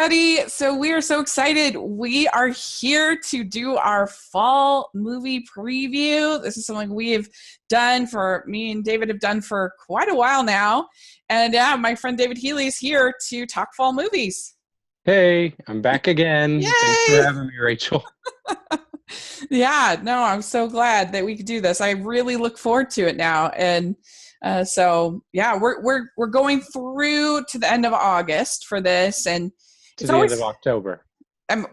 everybody. So we are so excited. We are here to do our fall movie preview. This is something we have done me and David have done for quite a while now. And my friend David Healy is here to talk fall movies. Hey, I'm back again. Yay! Thanks for having me, Rachel. Yeah, no, I'm so glad that we could do this. I really look forward to it now. And we're going through to the end of August for this, and To it's the end always of October.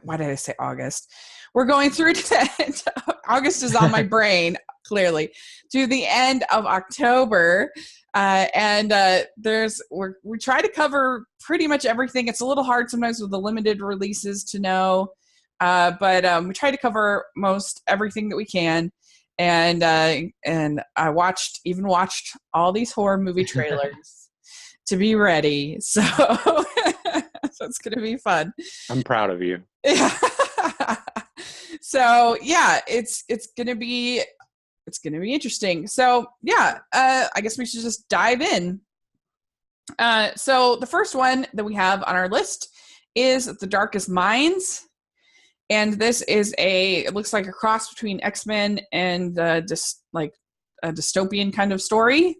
why did I say August? We're going through to the end. August is on my brain, clearly, to the end of October. We try to cover pretty much everything. It's a little hard sometimes with the limited releases to know, but we try to cover most everything that we can. And I watched all these horror movie trailers to be ready. So, so it's going to be fun. I'm proud of you. Yeah. So yeah, it's going to be interesting. So yeah, I guess we should just dive in. So the first one that we have on our list is The Darkest Minds. And this is it looks like a cross between X-Men and just like a dystopian kind of story.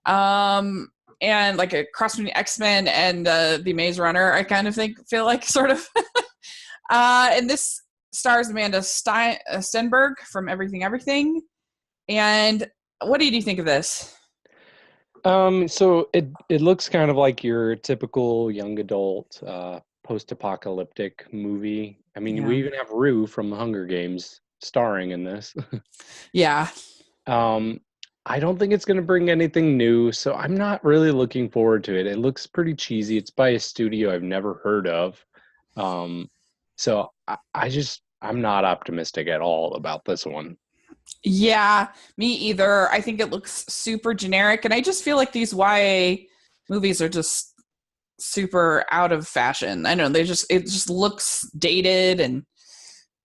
And like a cross between X-Men and the Maze Runner, I kind of feel like sort of. And this stars Amanda Stenberg from Everything. And what did you think of this? So it looks kind of like your typical young adult post-apocalyptic movie. I mean, we even have Rue from Hunger Games starring in this. Yeah. I don't think it's going to bring anything new, so I'm not really looking forward to it. It looks pretty cheesy. It's by a studio I've never heard of. So I'm not optimistic at all about this one. Yeah, me either. I think it looks super generic, and I just feel like these YA movies are just super out of fashion. I know it just looks dated, and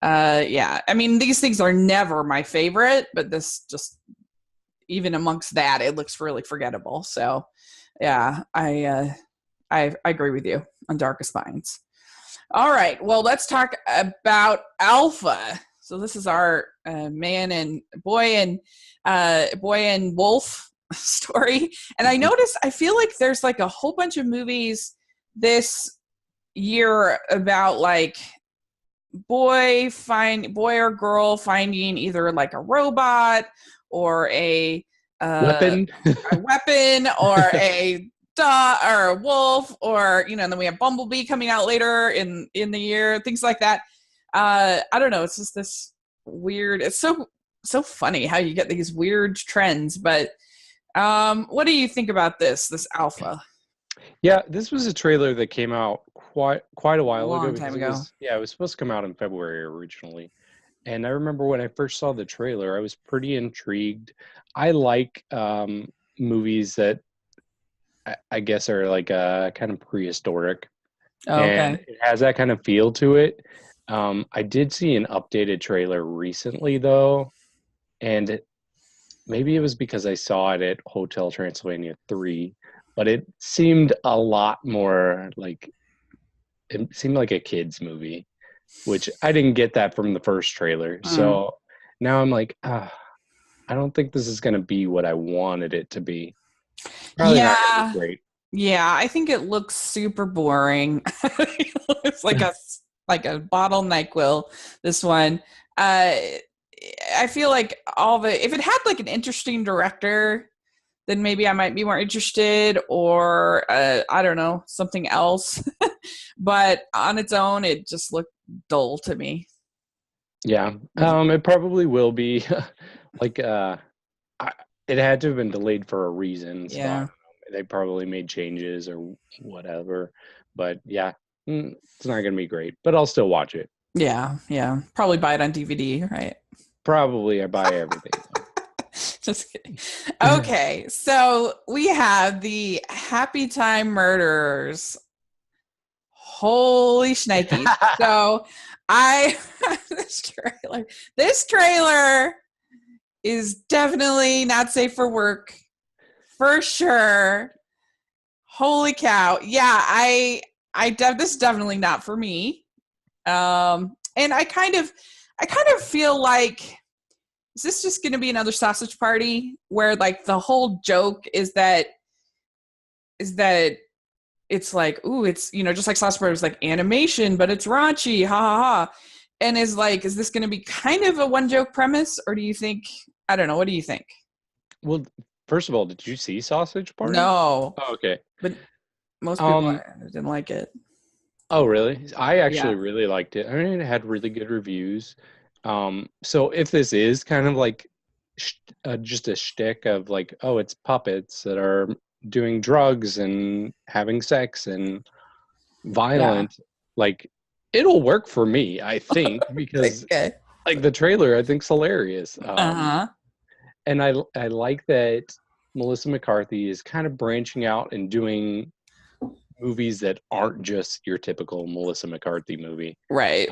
yeah. I mean, these things are never my favorite, but this just, even amongst that, it looks really forgettable. So yeah, I agree with you on Darkest Minds. All right, well, let's talk about Alpha. So this is our boy and wolf story. And I feel like there's like a whole bunch of movies this year about like boy or girl finding either like a robot or a Weapon, or a dog or a wolf, or and then we have Bumblebee coming out later in the year, things like that. I don't know, it's just this weird, it's so funny how you get these weird trends. But what do you think about this Alpha? Yeah, this was a trailer that came out quite a while ago. Long time ago. It was supposed to come out in February originally. And I remember when I first saw the trailer, I was pretty intrigued. I like movies that I guess are like kind of prehistoric. Oh, okay. And it has that kind of feel to it. I did see an updated trailer recently, though, and maybe it was because I saw it at Hotel Transylvania 3, but it seemed a lot more like, it seemed like a kid's movie, which I didn't get that from the first trailer. So now I'm like, I don't think this is going to be what I wanted it to be. Probably not gonna be great. Yeah, I think it looks super boring. It's like a bottle NyQuil, this one. I feel like if it had like an interesting director, then maybe I might be more interested, or I don't know, something else. But on its own, it just looked dull to me. Yeah, it probably will be. Like, it had to have been delayed for a reason. So Yeah. they probably made changes or whatever. But yeah, it's not going to be great. But I'll still watch it. Yeah. Probably buy it on DVD, right? Probably I buy everything. Just kidding. Okay, so we have the Happy Time Murderers. Holy shnikes. So this trailer is definitely not safe for work, for sure. Holy cow. Yeah, this is definitely not for me. And I kind of feel like, is this just going to be another sausage party where like the whole joke is that it's like, ooh, it's, just like sausage party was like animation, but it's raunchy, ha ha ha. And is this going to be kind of a one joke premise, or do you think, I don't know, what do you think? Well, first of all, did you see Sausage Party? No. Oh, okay. But most people didn't like it. Oh, really? I actually Yeah. really liked it. I mean, it had really good reviews. So if this is kind of like just a shtick of like, oh, it's puppets that are doing drugs and having sex and violent, like it'll work for me, I think, because Okay. like the trailer I think's hilarious. Uh-huh. And I like that Melissa McCarthy is kind of branching out and doing movies that aren't just your typical Melissa McCarthy movie. Right.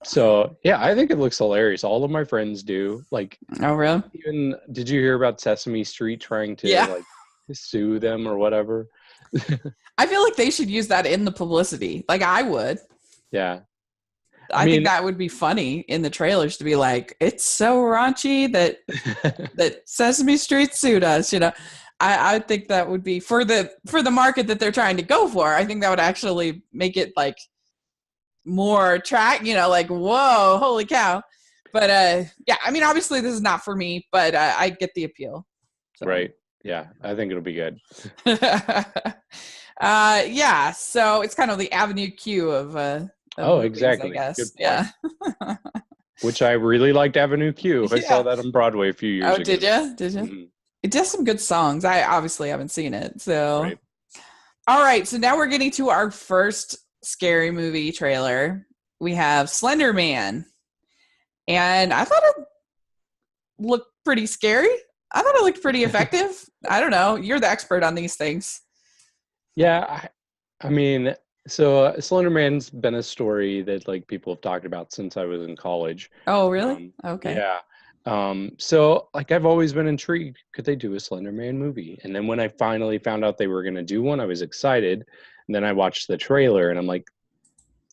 So yeah, I think it looks hilarious. All of my friends do. Like, Oh, really? even did you hear about Sesame Street trying to like sue them or whatever? I feel like they should use that in the publicity. Like I would. Yeah. I think that would be funny in the trailers to be like, it's so raunchy that Sesame Street sued us. I think that would be for the market that they're trying to go for. I think that would actually make it like more like, whoa, holy cow. But yeah, I mean, obviously this is not for me, but I get the appeal. So. Right. Yeah, I think it'll be good. Yeah, so it's kind of the Avenue Q of movies, exactly. I guess. Good point. Yeah. Which I really liked Avenue Q. I saw that on Broadway a few years ago. Oh, did you? Did you? Mm-hmm. It does some good songs. I obviously haven't seen it. So, right. All right. So now we're getting to our first scary movie trailer. We have Slender Man. And I thought it looked pretty scary. I thought it looked pretty effective. I don't know. You're the expert on these things. Yeah. I mean, so Slender Man's been a story that like people have talked about since I was in college. Oh, really? Okay. Yeah. So like I've always been intrigued. Could they do a Slender Man movie? And then when I finally found out they were going to do one, I was excited. And then I watched the trailer and I'm like,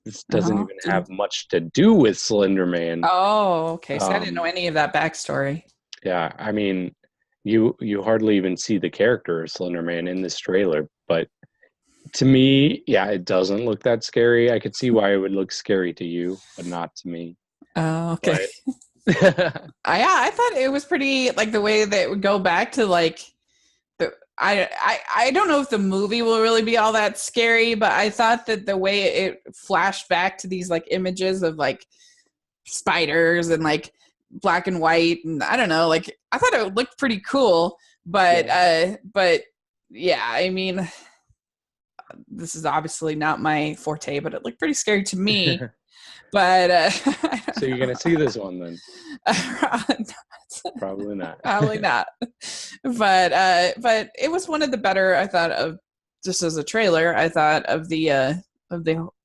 this doesn't even have much to do with Slender Man. Oh, okay. So I didn't know any of that backstory. Yeah. I mean, you hardly even see the character of Slender Man in this trailer, but to me, yeah, it doesn't look that scary. I could see why it would look scary to you, but not to me. Oh, okay. I thought it was pretty, like the way that it would go back to like I don't know if the movie will really be all that scary, but I thought that the way it flashed back to these like images of like spiders and like black and white, and I don't know, like I thought it looked pretty cool, but yeah, I mean, this is obviously not my forte, but it looked pretty scary to me. But so you're gonna see this one then? Probably not. Probably not. But it was one of the better, I thought, of just as a trailer. I thought of the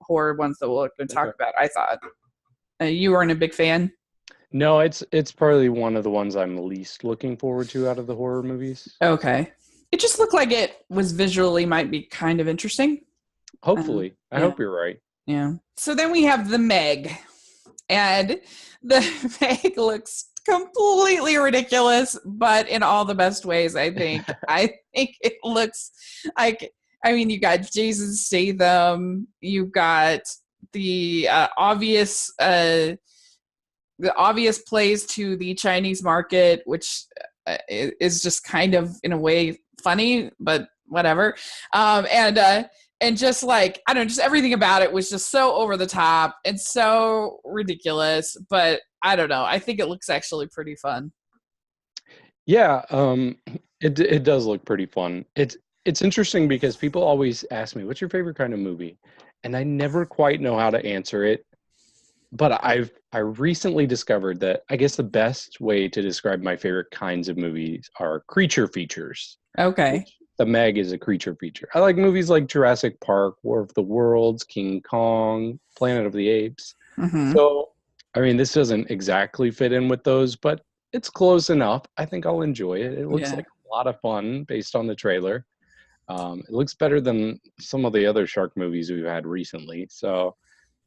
horror ones that we'll talk about. I thought you weren't a big fan. No, it's probably one of the ones I'm least looking forward to out of the horror movies. Okay, it just looked like it was visually might be kind of interesting. Hopefully, I hope you're right. Yeah. So then we have the Meg, and the Meg looks completely ridiculous, but in all the best ways, I think. I think it looks like, I mean, you got Jason Statham, you got the obvious plays to the Chinese market, which is just kind of in a way funny, but whatever. And just like, I don't know, just everything about it was just so over the top and so ridiculous. But I don't know. I think it looks actually pretty fun. Yeah, it does look pretty fun. It's interesting because people always ask me, "What's your favorite kind of movie?" And I never quite know how to answer it. But I recently discovered that I guess the best way to describe my favorite kinds of movies are creature features. Okay. The Meg is a creature feature. I like movies like Jurassic Park, War of the Worlds, King Kong, Planet of the Apes. Mm-hmm. So, I mean, this doesn't exactly fit in with those, but it's close enough. I think I'll enjoy it. It looks like a lot of fun based on the trailer. It looks better than some of the other shark movies we've had recently. So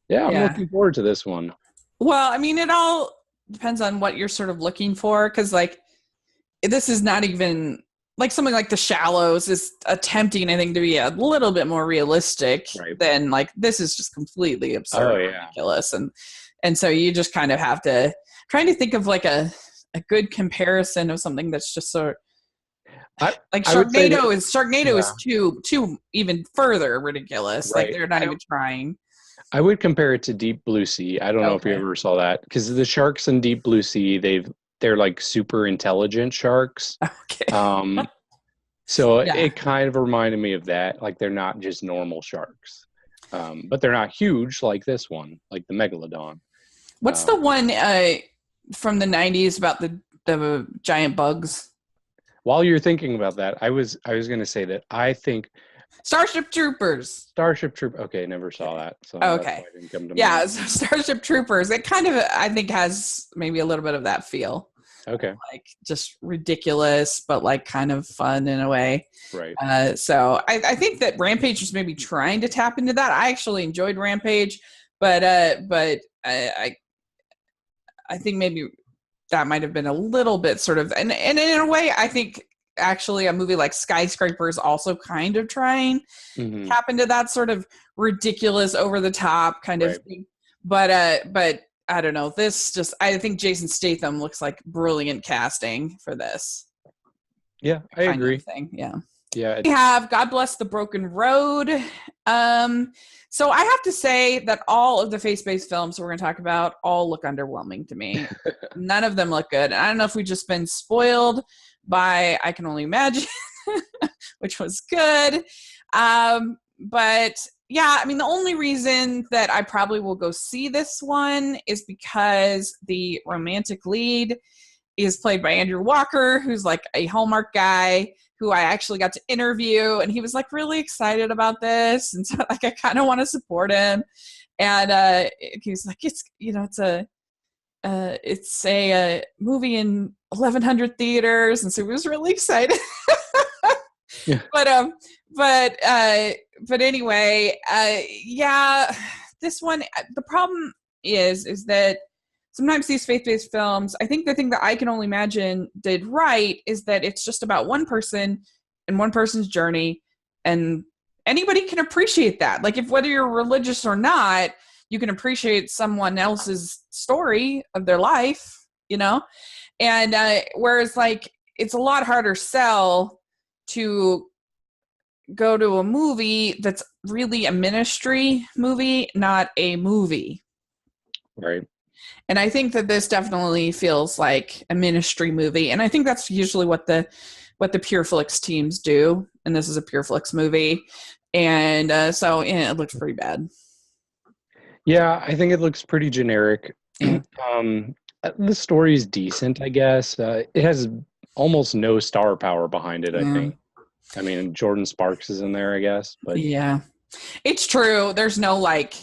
yeah, I'm Yeah. looking forward to this one. Well, I mean, it all depends on what you're sort of looking for, because like this is not even like something like The Shallows is attempting, I think, to be a little bit more realistic Right. than like this is just completely absurd, Oh and yeah. ridiculous, and so you just kind of have to trying to think of like a good comparison of something that's just sort of I like I would say that Sharknado is yeah, too even further ridiculous. Like right. they're not even trying. I would compare it to Deep Blue Sea. I don't know if you Okay. ever saw that because the sharks in Deep Blue Sea, they're like super intelligent sharks. Okay. Um, so Yeah. it kind of reminded me of that. Like they're not just normal sharks, but they're not huge like this one, like the megalodon. What's the Um, one from the '90s about the giant bugs? while you're thinking about that, I was going to say that I think Starship Troopers. Starship Troop. Okay, never saw that, so that's Okay. why it didn't come to Yeah, mind. Starship Troopers. It kind of, I think, has maybe a little bit of that feel. Okay, Like just ridiculous, but like kind of fun in a way. right. So I think that Rampage was maybe trying to tap into that. I actually enjoyed Rampage, but I think maybe that might have been a little bit sort of, and in a way, I think actually a movie like Skyscraper is also kind of trying to Hmm. tap into that sort of ridiculous, over the top kind of Right. thing. But I don't know. This just, I think Jason Statham looks like brilliant casting for this Yeah, I kind of agree. thing. Yeah. Yeah, We have God Bless the Broken Road. So I have to say that all of the faith-based films we're going to talk about all look underwhelming to me. None of them look good. I don't know if we've just been spoiled by I Can Only Imagine, which was good. But yeah, I mean, the only reason that I probably will go see this one is because the romantic lead is played by Andrew Walker, who's like a Hallmark guy who I actually got to interview, and he was like really excited about this, and so like I kind of want to support him. And he was like, it's a movie in 1,100 theaters, and so he was really excited. yeah, but um, but uh, but anyway, yeah, this one. The problem is that sometimes these faith-based films, I think the thing that I Can Only Imagine did right is that it's just about one person and one person's journey, and anybody can appreciate that. Like if whether you're religious or not, you can appreciate someone else's story of their life, and whereas like it's a lot harder sell to go to a movie that's really a ministry movie, not a movie. right. And I think that this definitely feels like a ministry movie, and I think that's usually what the PureFlix teams do. And this is a PureFlix movie, and so yeah, it looks pretty bad. Yeah, I think it looks pretty generic. Yeah, The story is decent, I guess. It has almost no star power behind it, I yeah, think. I mean, Jordan Sparks is in there, I guess, but yeah. It's true. There's no like,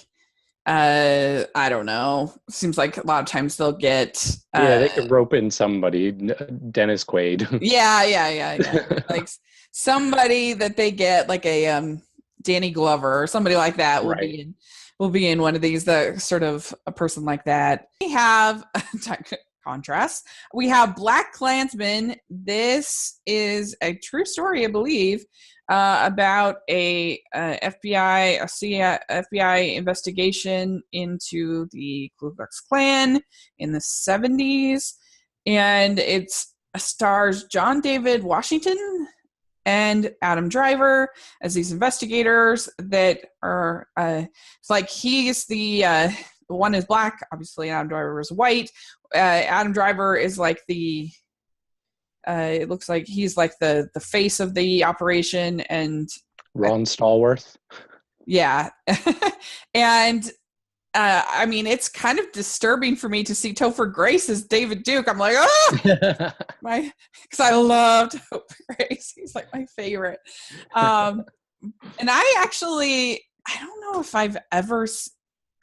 I don't know. Seems like a lot of times they'll get, yeah, they could rope in somebody, Dennis Quaid. yeah. Like somebody that they get like a Danny Glover or somebody like that Right. will be in one of these, the sort of a person like that. We have contrast. We have Black Klansman. This is a true story, I believe, about a FBI investigation into the Ku Klux Klan in the 70s, and it stars John David Washington and Adam Driver as these investigators that are it's like he's the one is black, obviously Adam Driver is white. Adam Driver is like the it looks like he's like the face of the operation, and Ron Stallworth. yeah. And I mean, it's kind of disturbing for me to see Topher Grace as David Duke. I'm like, oh, because I loved Topher Grace. He's like my favorite. And I don't know if I've ever,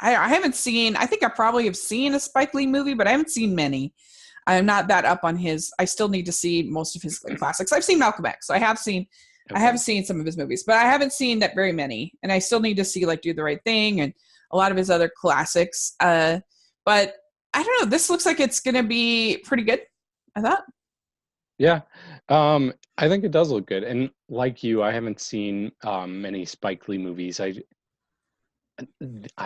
I haven't seen, I think I probably have seen a Spike Lee movie, but I haven't seen many. I'm not that up on his, I still need to see most of his classics. I've seen Malcolm X. So I have seen I have seen some of his movies, but I haven't seen that very many. And I still need to see like Do the Right Thing and a lot of his other classics. But I don't know. This looks like it's going to be pretty good, I thought. Yeah. I think it does look good. And like you, I haven't seen many Spike Lee movies. I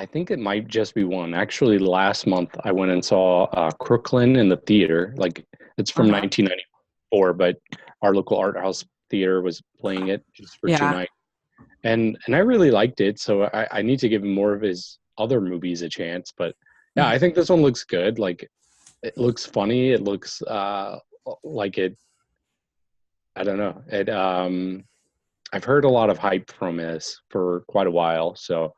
think it might just be one. Actually, last month I went and saw Crooklyn in the theater. Like it's from 1994, but our local art house theater was playing it just for 2 nights, and I really liked it. So I need to give him more of his other movies a chance. But yeah, I think this one looks good. Like it looks funny. It looks like it. I don't know. It. I've heard a lot of hype from this for quite a while. So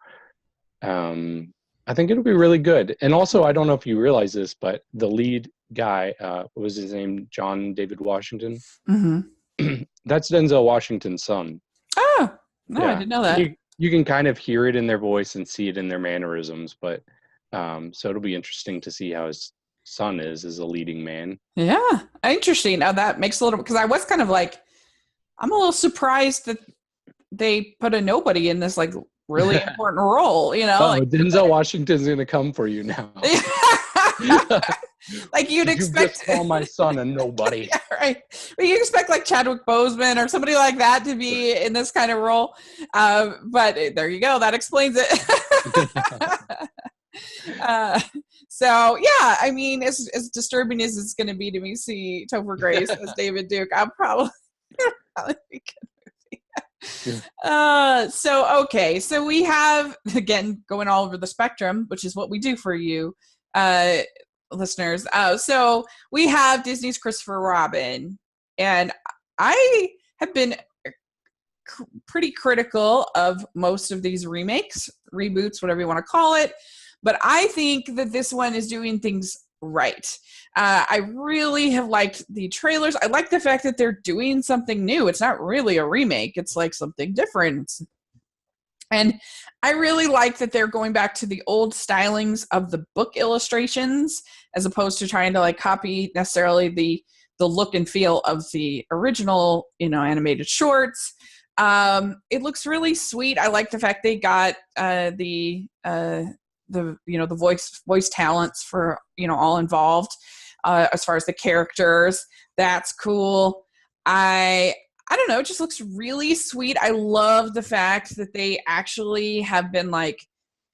I think it'll be really good. And also, I don't know if you realize this, but the lead guy, what was his name? John David Washington. Mm-hmm. That's Denzel Washington's son. Oh, no, I didn't know that. You can kind of hear it in their voice and see it in their mannerisms, but so it'll be interesting to see how his son is as a leading man. Yeah, interesting. Now that makes a little, because I was kind of like, I'm a little surprised that they put a nobody in this like really important role, you know? Like, Denzel Washington's going to come for you now. Like you'd expect. Just call my son a nobody. Yeah, right. But you expect like Chadwick Boseman or somebody like that to be in this kind of role. But there you go. That explains it. So yeah, I mean, as disturbing as it's going to be to me see Topher Grace as David Duke, I'll probably be good. So okay, so we have, again, going all over the spectrum, which is what we do for you listeners. So we have Disney's Christopher Robin, and I have been pretty critical of most of these remakes, reboots, whatever you want to call it, but I think that this one is doing things right. I really have liked the trailers. I like the fact that they're doing something new. It's not really a remake. It's like something different. And I really like that they're going back to the old stylings of the book illustrations as opposed to trying to like copy necessarily the look and feel of the original, animated shorts. It looks really sweet. I like the fact they got the voice talents for all involved as far as the characters. That's cool. I don't know, it just looks really sweet. I love the fact that they actually have been like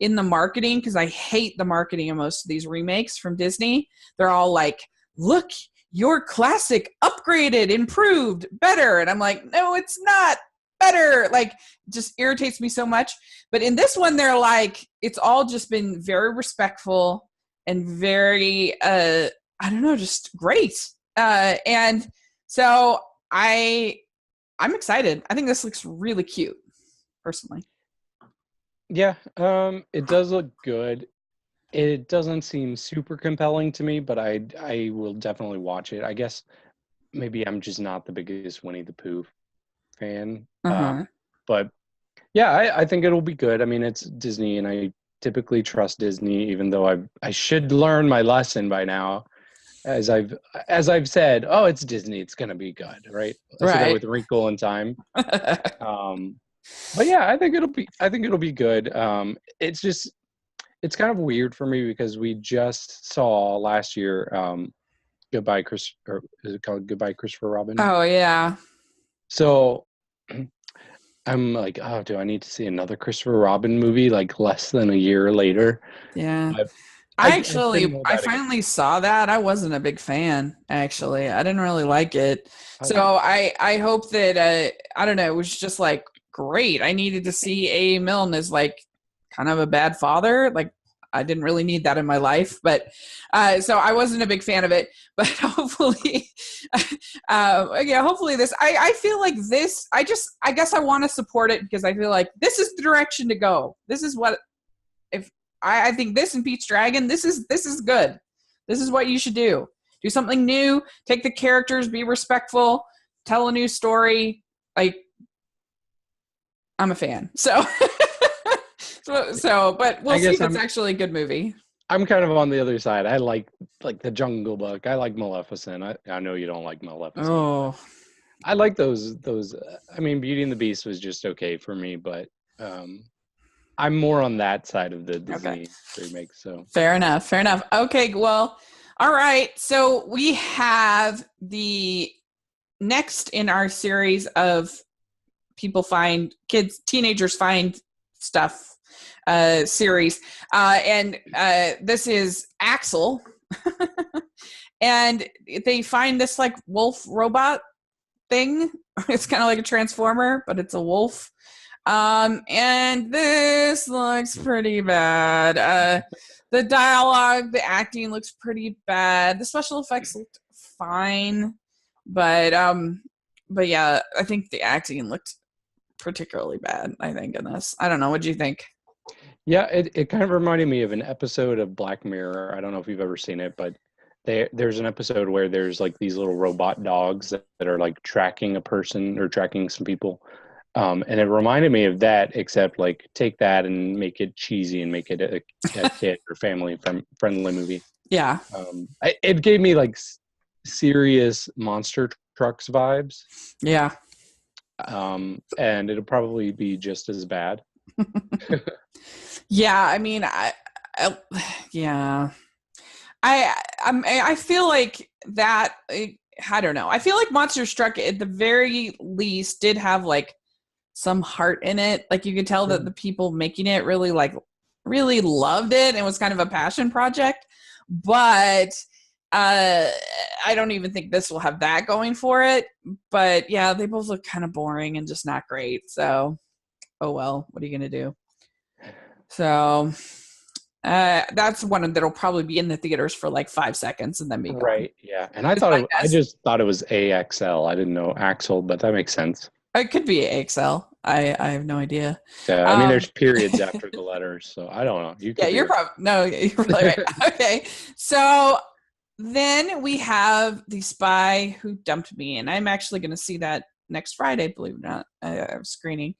in the marketing, because I hate the marketing of most of these remakes from Disney. They're all like, look, your classic upgraded, improved, better. And I'm like, no, it's not better. Like, just irritates me so much. But in this one, they're like, it's all just been very respectful and very, just great. And so I'm excited. I think this looks really cute, personally. Yeah, it does look good. It doesn't seem super compelling to me, but I will definitely watch it. I guess maybe I'm just not the biggest Winnie the Pooh fan. But yeah, I think it'll be good. I mean, it's Disney, and I typically trust Disney, even though I should learn my lesson by now. As I've said, oh, it's Disney, it's gonna be good, right? Right. With Wrinkle in Time. But yeah, I think it'll be good. It's kind of weird for me because we just saw last year Goodbye or is it called Goodbye Christopher Robin? Oh yeah. So I'm like, oh, do I need to see another Christopher Robin movie like less than a year later? Yeah. I finally saw that. I wasn't a big fan, actually. I didn't really like it. So I hope that, I don't know, it was just like, great. I needed to see A. Milne as like kind of a bad father. Like, I didn't really need that in my life. But so I wasn't a big fan of it. But hopefully, hopefully this, I feel like this, I guess I want to support it because I feel like this is the direction to go. This is what, I think this and Pete's Dragon, this is good. This is what you should do. Do something new, take the characters, be respectful, tell a new story. Like, I'm a fan. So, but we'll see if it's actually a good movie. I'm kind of on the other side. I like The Jungle Book. I like Maleficent. I know you don't like Maleficent. Oh, I like those. I mean, Beauty and the Beast was just okay for me, but I'm more on that side of the Okay. Disney remake. So Fair enough. Fair enough. Okay. Well, all right. So we have the next in our series of teenagers find stuff series. And this is Axel. And they find this like wolf robot thing. It's kind of like a transformer, but it's a wolf. And this looks pretty bad. The dialogue, the acting looks pretty bad. The special effects looked fine, but yeah, I think the acting looked particularly bad. I think in this, I don't know. What do you think? yeah, it kind of reminded me of an episode of Black Mirror. I don't know if you've ever seen it, but there's an episode where there's like these little robot dogs that are like tracking a person or tracking some people. And it reminded me of that, except like take that and make it cheesy and make it a kid or family friendly movie. Yeah. It gave me like serious Monster Trucks vibes. Yeah. And it'll probably be just as bad. Yeah. I mean, yeah. I feel like that. I don't know. I feel like Monster Truck at the very least did have like some heart in it. Like you could tell that the people making it really loved it and it was kind of a passion project. But I don't even think this will have that going for it. But yeah, they both look kind of boring and just not great. So, oh well, what are you gonna do? So that's one that'll probably be in the theaters for like 5 seconds and then be gone. Right. Yeah. And I just thought it was AXL. I didn't know Axel, but that makes sense. It could be AXL. I have no idea. Yeah. I mean, there's periods after the letters, so I don't know. You're probably right. Okay. So then we have The Spy Who Dumped Me, and I'm actually going to see that next Friday, believe it or not. I'm screening.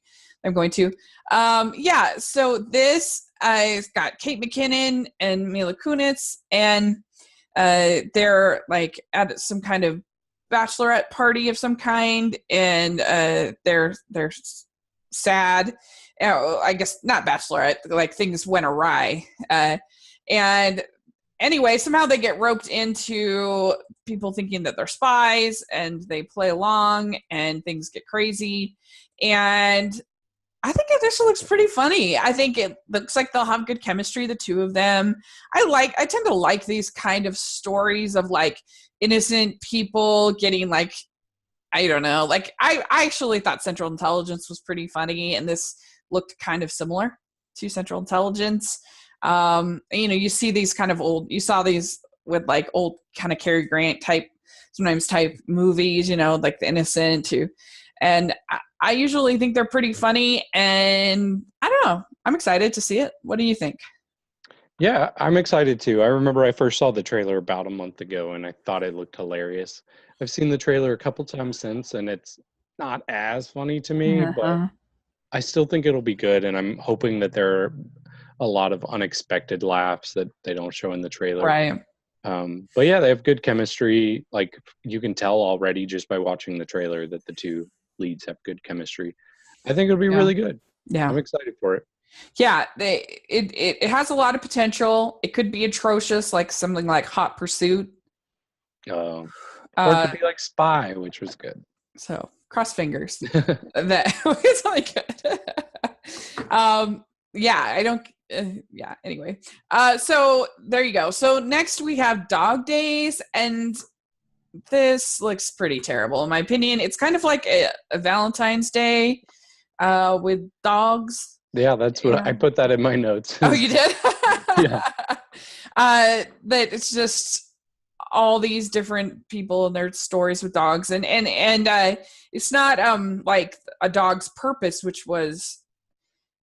I'm going to. Yeah, so this has got Kate McKinnon and Mila Kunis, and they're like at some kind of bachelorette party of some kind, and they're sad. I guess not bachelorette, like things went awry. And anyway, somehow they get roped into people thinking that they're spies, and they play along, and things get crazy. And I think this looks pretty funny. I think it looks like they'll have good chemistry, the two of them. I tend to like these kind of stories of like innocent people getting like, I don't know, like I actually thought Central Intelligence was pretty funny, and this looked kind of similar to Central Intelligence. You see these kind of you saw these with like old kind of Cary Grant type movies, like The Innocent too. And I usually think they're pretty funny, and I don't know. I'm excited to see it. What do you think? Yeah, I'm excited too. I remember I first saw the trailer about a month ago, and I thought it looked hilarious. I've seen the trailer a couple times since, and it's not as funny to me, but I still think it'll be good, and I'm hoping that there are a lot of unexpected laughs that they don't show in the trailer. Right. But yeah, they have good chemistry. Like you can tell already just by watching the trailer that the two leads have good chemistry. I think it'll be really good. Yeah. I'm excited for it. Yeah, it has a lot of potential. It could be atrocious, like something like Hot Pursuit. Or it could be like Spy, which was good. So cross fingers. That was really good. Yeah, I don't. Yeah. Anyway, so there you go. So next we have Dog Days, and this looks pretty terrible in my opinion. It's kind of like a Valentine's Day with dogs. Yeah, that's what I put that in my notes. Oh, you did? Yeah. That it's just all these different people and their stories with dogs, and it's not like A Dog's Purpose, which was,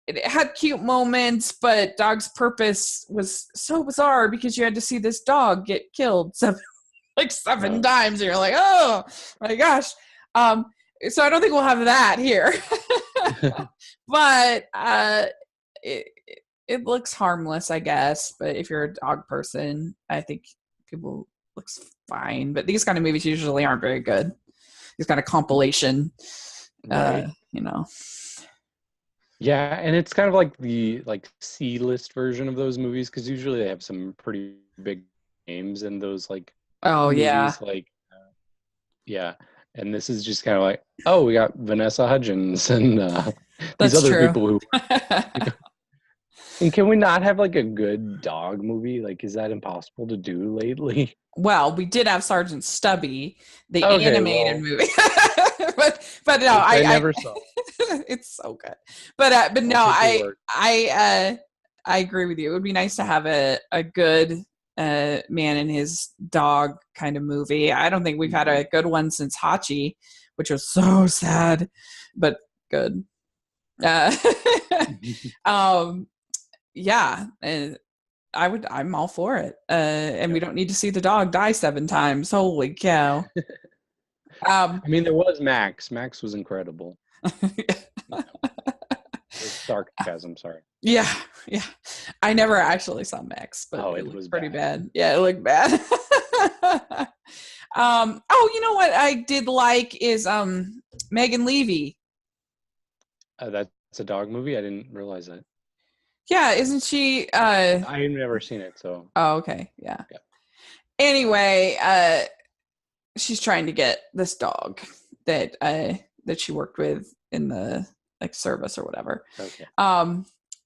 it had cute moments, but Dog's Purpose was so bizarre because you had to see this dog get killed seven times, and you're like, oh my gosh. So I don't think we'll have that here. But it looks harmless, I guess. But if you're a dog person, I think people looks fine. But these kind of movies usually aren't very good. these kind of compilation, Right. you know. Yeah, and it's kind of like the like C-list version of those movies because usually they have some pretty big names in those like Oh yeah, movies. Like, yeah, and this is just kind of like, oh, we got Vanessa Hudgens and these that's other true. people who. And can we not have like a good dog movie? Like, is that impossible to do lately? Well, we did have Sergeant Stubby, the Okay, animated well, movie, but no, which I I never saw. it's so good. But I'll no, take your word. I agree with you. It would be nice to have a good man and his dog kind of movie. I don't think we've had a good one since Hachi, which was so sad, but good. Uh, um, yeah, and I'm all for it. And Yeah. we don't need to see the dog die 7 times. Holy cow. Um, I mean, there was Max. Max was incredible. With sarcasm, sorry. yeah, yeah. I never actually saw Max, but Oh, it it looked was pretty bad. bad. Yeah, it looked bad. Oh, you know what I did like is Megan Levy. That's a dog movie. I didn't realize that. Yeah, isn't she I've never seen it, so oh, okay. Yeah. yeah. Anyway, she's trying to get this dog that she worked with in the like service or whatever. Okay.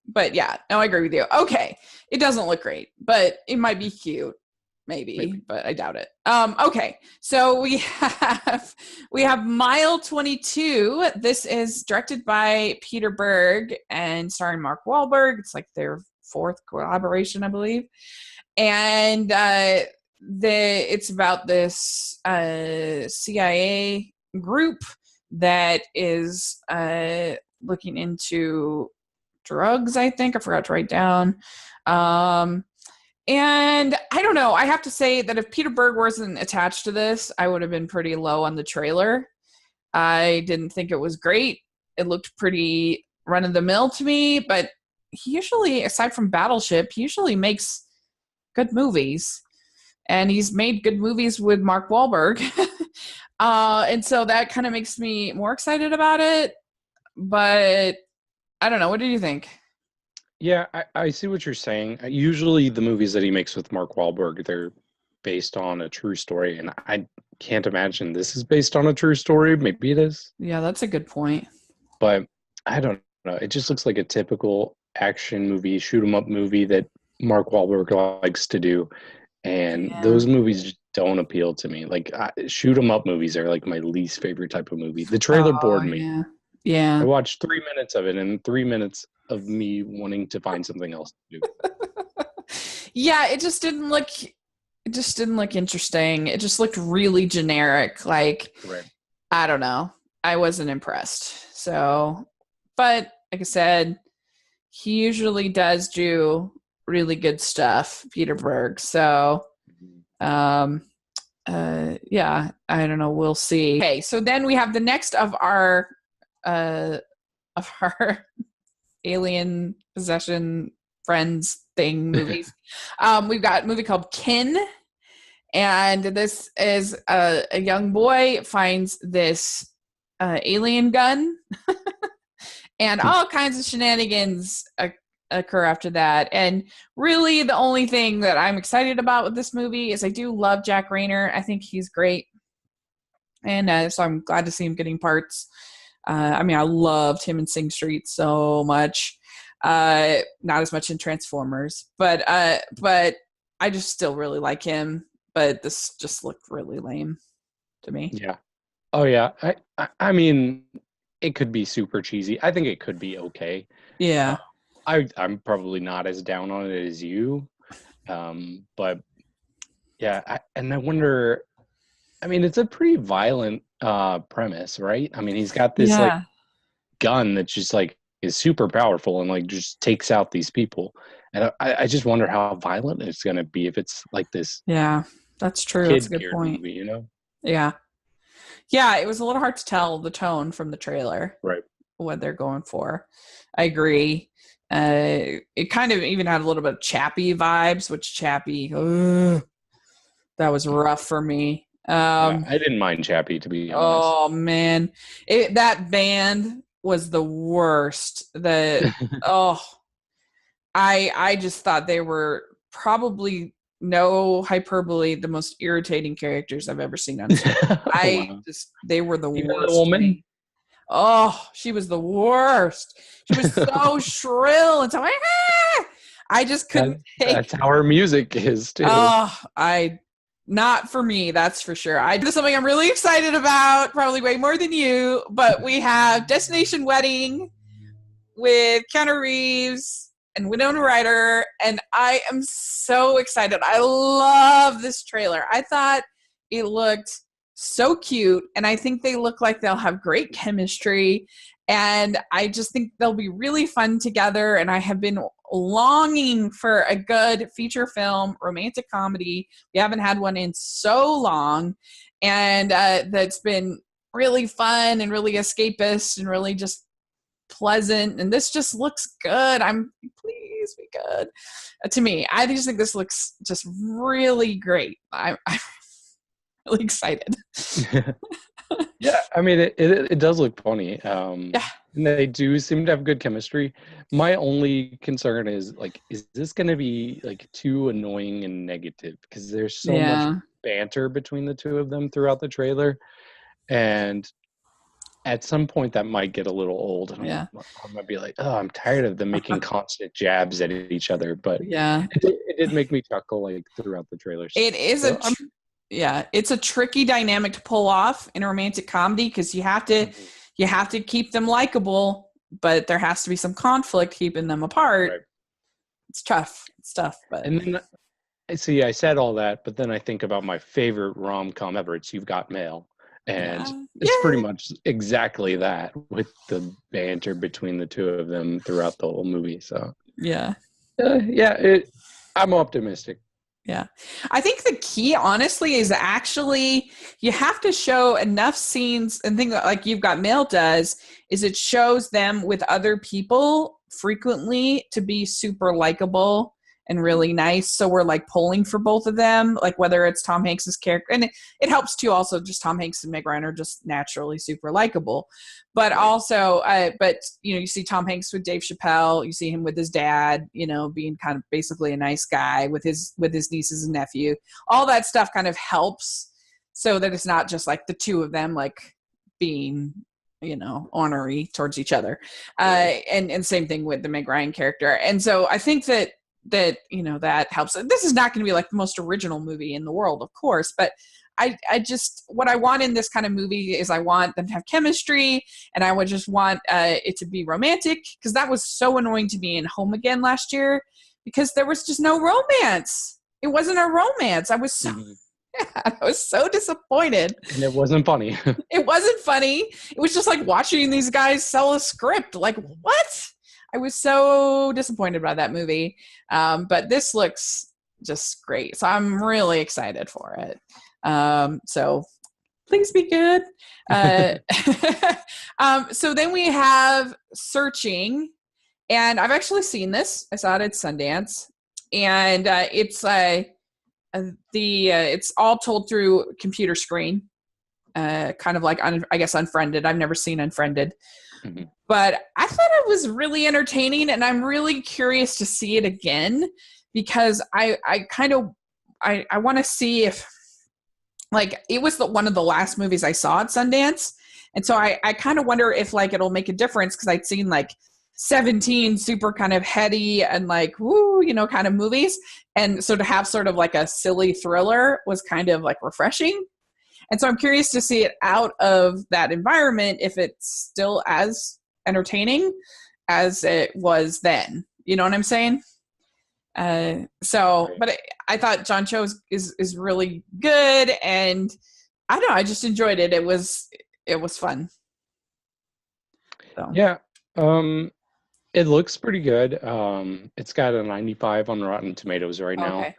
But yeah, no, I agree with you. Okay, it doesn't look great, but it might be cute, maybe, but I doubt it. Okay, so we have Mile 22. This is directed by Peter Berg and starring Mark Wahlberg. It's like their 4th collaboration, I believe, and it's about this CIA group that is looking into drugs. I think I forgot to write down. And I don't know. I have to say that if Peter Berg wasn't attached to this, I would have been pretty low on the trailer. I didn't think it was great. It looked pretty run of the mill to me, but he usually, aside from Battleship, he usually makes good movies. And he's made good movies with Mark Wahlberg. And so that kind of makes me more excited about it. But I don't know. What do you think? Yeah, I see what you're saying. Usually, the movies that he makes with Mark Wahlberg, they're based on a true story, and I can't imagine this is based on a true story. Maybe it is, Yeah, that's a good point. but I don't know. It just looks like a typical action movie, shoot 'em up movie that Mark Wahlberg likes to do, and Yeah. those movies just don't appeal to me. Like shoot 'em up movies are like my least favorite type of movie. The trailer Oh, bored me. yeah. I Yeah. watched 3 minutes of it, and 3 minutes of me wanting to find something else to do. Yeah, it just didn't look interesting. It just looked really generic. Like, Right. I don't know. I wasn't impressed. So, but like I said, he usually does do really good stuff, Peter Berg. So, um yeah, I don't know, we'll see. Okay, so then we have the next uh of our alien possession friends thing movies. We've got a movie called Kin, and this is a young boy finds this alien gun, and all kinds of shenanigans occur after that. And really, the only thing that I'm excited about with this movie is I do love Jack Rayner. I think he's great, and so I'm glad to see him getting parts. I mean, I loved him in Sing Street so much. Not as much in Transformers, but I just still really like him. But this just looked really lame to me. Yeah. Oh yeah. I mean, it could be super cheesy. I think it could be okay. Yeah. I'm probably not as down on it as you. But yeah, and I wonder. I mean, it's a pretty violent premise, right? I mean, he's got this like Yeah. gun that just like is super powerful and like just takes out these people. And I just wonder how violent it's going to be if it's like this Yeah. That's true. That's a kid good geared point. movie, you know? Yeah. Yeah. It was a little hard to tell the tone from the trailer, Right. what they're going for. I agree. It kind of even had a little bit of Chappie vibes, which Chappie, that was rough for me. I didn't mind Chappie, to be honest. Oh man, that band was the worst. Oh, I just thought they were probably, no hyperbole, the most irritating characters I've ever seen on stage. Wow. They were the Even the worst to woman? me. Oh, she was the worst. She was so shrill and so I just couldn't That's take. how her music is too. Oh, not for me, that's for sure. This is something I'm really excited about, probably way more than you. But we have Destination Wedding with Keanu Reeves and Winona Ryder, and I am so excited. I love this trailer. I thought it looked so cute, and I think they look like they'll have great chemistry, and I just think they'll be really fun together. And I have been longing for a good feature film romantic comedy. We haven't had one in so long, and that's been really fun and really escapist and really just pleasant, and this just looks good. Please be good. To me, I just think this looks just really great. I'm really excited. Yeah, I mean, it does look funny. Yeah. And they do seem to have good chemistry. My only concern is, like, is this going to be like too annoying and negative? Because there's so much Yeah. banter between the two of them throughout the trailer, and at some point that might get a little old, and Yeah. I might be like, oh, I'm tired of them making constant jabs at each other. But Yeah. it did make me chuckle, like, throughout the trailers. It is So it's a tricky dynamic to pull off in a romantic comedy, because you have to keep them likable, but there has to be some conflict keeping them apart. Right. It's tough. But And then, see, I said all that, but then I think about my favorite rom-com ever. It's You've Got Mail. And it's pretty much exactly that, with the banter between the two of them throughout the whole movie. So yeah. I'm optimistic. Yeah. I think the key, honestly, is actually you have to show enough scenes, and things like You've Got Mail does, is it shows them with other people frequently to be super likable and really nice. So we're like pulling for both of them, like whether it's Tom Hanks's character, and it helps too. Also, just Tom Hanks and Meg Ryan are just naturally super likable, but also, you see Tom Hanks with Dave Chappelle, you see him with his dad, being kind of basically a nice guy with his nieces and nephew. All that stuff kind of helps, so that it's not just like the two of them like being ornery towards each other, and same thing with the Meg Ryan character. And so I think that that helps. This is not going to be like the most original movie in the world, of course, but I just, what I want in this kind of movie is I want them to have chemistry, and I would just want it to be romantic, because that was so annoying to me in Home Again last year, because there was just no romance. It wasn't a romance. I was so I was so disappointed. And it wasn't funny. It wasn't funny. It was just like watching these guys sell a script. Like, what? I was so disappointed by that movie. But this looks just great. So I'm really excited for it. So please be good. So then we have Searching. And I've actually seen this. I saw it at Sundance. And it's all told through computer screen. Kind of like, I guess, Unfriended. I've never seen Unfriended. Mm-hmm. But I thought it was really entertaining, and I'm really curious to see it again, because I want to see if, like, it was one of the last movies I saw at Sundance, and so I kind of wonder if, like, it'll make a difference, because I'd seen like 17 super kind of heady and like woo, kind of movies, and so to have sort of like a silly thriller was kind of like refreshing. And so I'm curious to see it out of that environment, if it's still as entertaining as it was then. You know what I'm saying? But I thought John Cho is really good, and I don't know, I just enjoyed it. It was fun. So. Yeah. It looks pretty good. It's got a 95 on Rotten Tomatoes right now.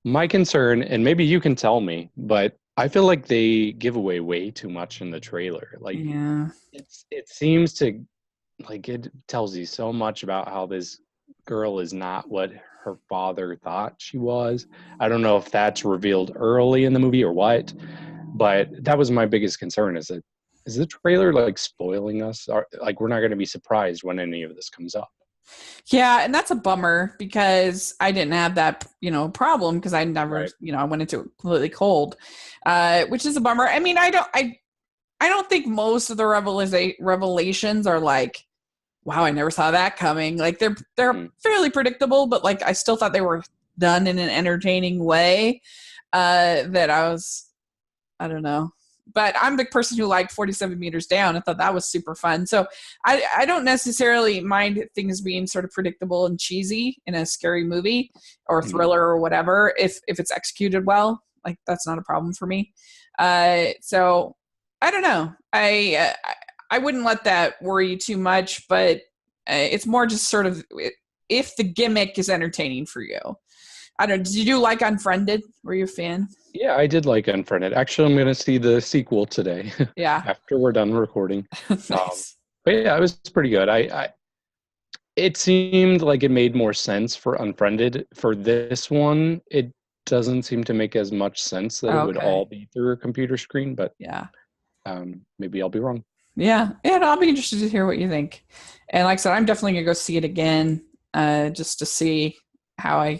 My concern, and maybe you can tell me, but I feel like they give away way too much in the trailer. Like, it seems to, like, it tells you so much about how this girl is not what her father thought she was. I don't know if that's revealed early in the movie or what, but that was my biggest concern. Is the trailer like spoiling us? Like we're not going to be surprised when any of this comes up. Yeah, and that's a bummer because I didn't have that, problem because I never, Right. I went into it completely cold, which is a bummer. I mean, I don't think most of the revelations are like, wow, I never saw that coming. Like they're fairly predictable, but like I still thought they were done in an entertaining way. That I don't know. But I'm the person who liked 47 meters down. I thought that was super fun. So I don't necessarily mind things being sort of predictable and cheesy in a scary movie or thriller or whatever if it's executed well. Like that's not a problem for me. So I don't know. I wouldn't let that worry you too much, but it's more just sort of if the gimmick is entertaining for you. I don't know. Did you like Unfriended? Were you a fan? Yeah, I did like Unfriended. Actually, I'm going to see the sequel today. Yeah. After we're done recording. Nice. But yeah, it was pretty good. It seemed like it made more sense for Unfriended. For this one, it doesn't seem to make as much sense that it would Okay. all be through a computer screen, but Yeah. maybe I'll be wrong. Yeah. And I'll be interested to hear what you think. And like I said, I'm definitely gonna go see it again, just to see how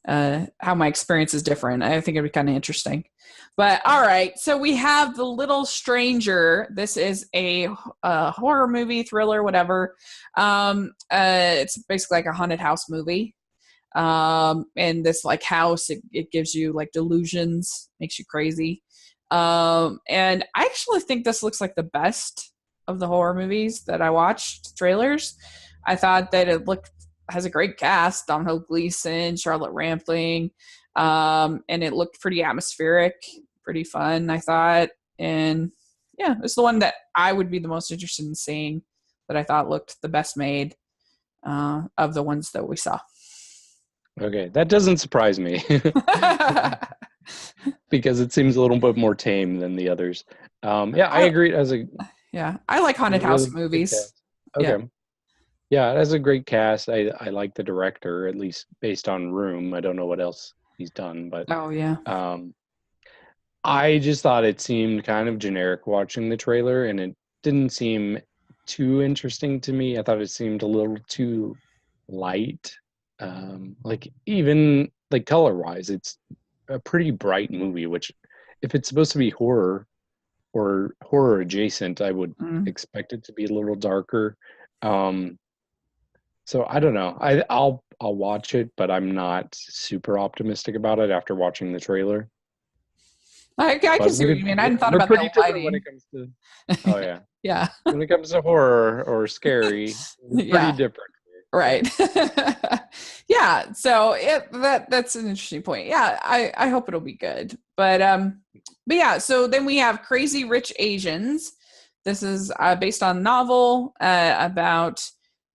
how my experience is different. I think it'd be kind of interesting. But all right, so we have The Little Stranger. This is a horror movie, thriller, whatever. It's basically like a haunted house movie. And this like house, it gives you like delusions, makes you crazy. And I actually think this looks like the best of the horror movies that I watched trailers. I thought that it has a great cast: Domhnall Gleeson, Charlotte Rampling, and it looked pretty atmospheric, pretty fun, I thought. And yeah, it's the one that I would be the most interested in seeing, that I thought looked the best made of the ones that we saw. Okay, that doesn't surprise me because it seems a little bit more tame than the others. Yeah, I agree. Yeah, I like As haunted a house really good movies. cast. Yeah. Okay. Yeah, it has a great cast. I like the director, at least based on Room. I don't know what else he's done, but Oh yeah. um, I just thought it seemed kind of generic watching the trailer, and it didn't seem too interesting to me. I thought it seemed a little too light. Like even like color wise, it's a pretty bright movie, which if it's supposed to be horror or horror adjacent, I would Mm. expect it to be a little darker. Um, so I don't know. I'll watch it, but I'm not super optimistic about it after watching the trailer. I can But see what you mean. I hadn't thought we're about the pretty different when lighting. it comes to. Oh yeah, Yeah. when it comes to horror or scary, we're pretty Yeah. different. Yeah. Right. Yeah. So that's an interesting point. Yeah, I hope it'll be good. But yeah, so then we have Crazy Rich Asians. This is based on a novel about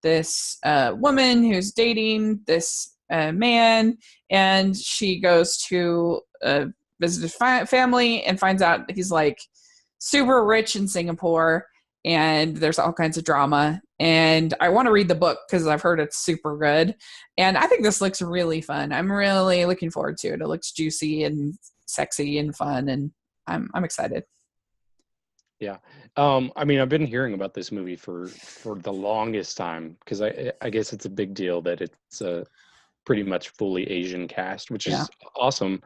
this woman who's dating this man, and she goes to visit his family and finds out he's like super rich in Singapore, and there's all kinds of drama. And I want to read the book because I've heard it's super good. And I think this looks really fun. I'm really looking forward to it. It looks juicy and sexy and fun, and I'm excited. Yeah. I mean, I've been hearing about this movie for the longest time because I guess it's a big deal that it's a pretty much fully Asian cast, which Yeah. is awesome.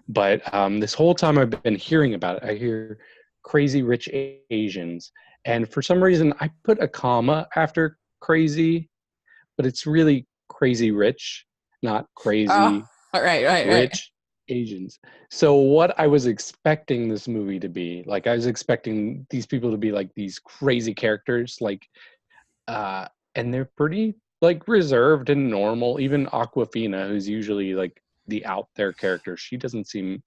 But this whole time I've been hearing about it, I hear Crazy Rich Asians, and for some reason I put a comma after crazy, but it's really Crazy Rich, not Oh, crazy right. rich Asians. So what I was expecting this movie to be, like I was expecting these people to be like these crazy characters, like uh and they're pretty like reserved and normal. Even Aquafina, who's usually like the out there character, she doesn't seem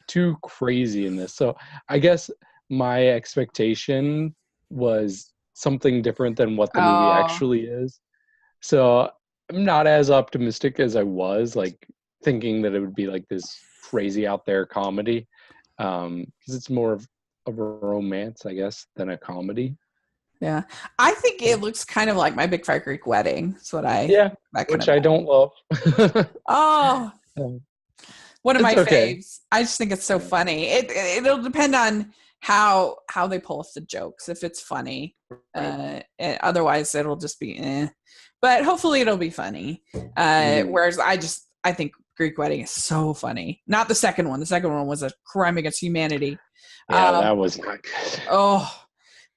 too crazy in this. So I guess my expectation was something different than what the movie Oh, actually is. So I'm not as optimistic as I was, like thinking that it would be like this crazy out there comedy, because it's more of a romance, I guess, than a comedy. Yeah. I think it looks kind of like My Big Fat Greek Wedding. That's what Yeah, that kind which of I don't love. Oh, one of It's my okay. faves. I just think it's so Yeah. funny. It'll depend on how they pull off the jokes. If it's funny, Right. otherwise it'll just be eh. But hopefully it'll be funny. Mhm. Whereas I think Greek Wedding is so funny. Not the second one. The second one was a crime against humanity. Yeah, Um, that was not good. oh,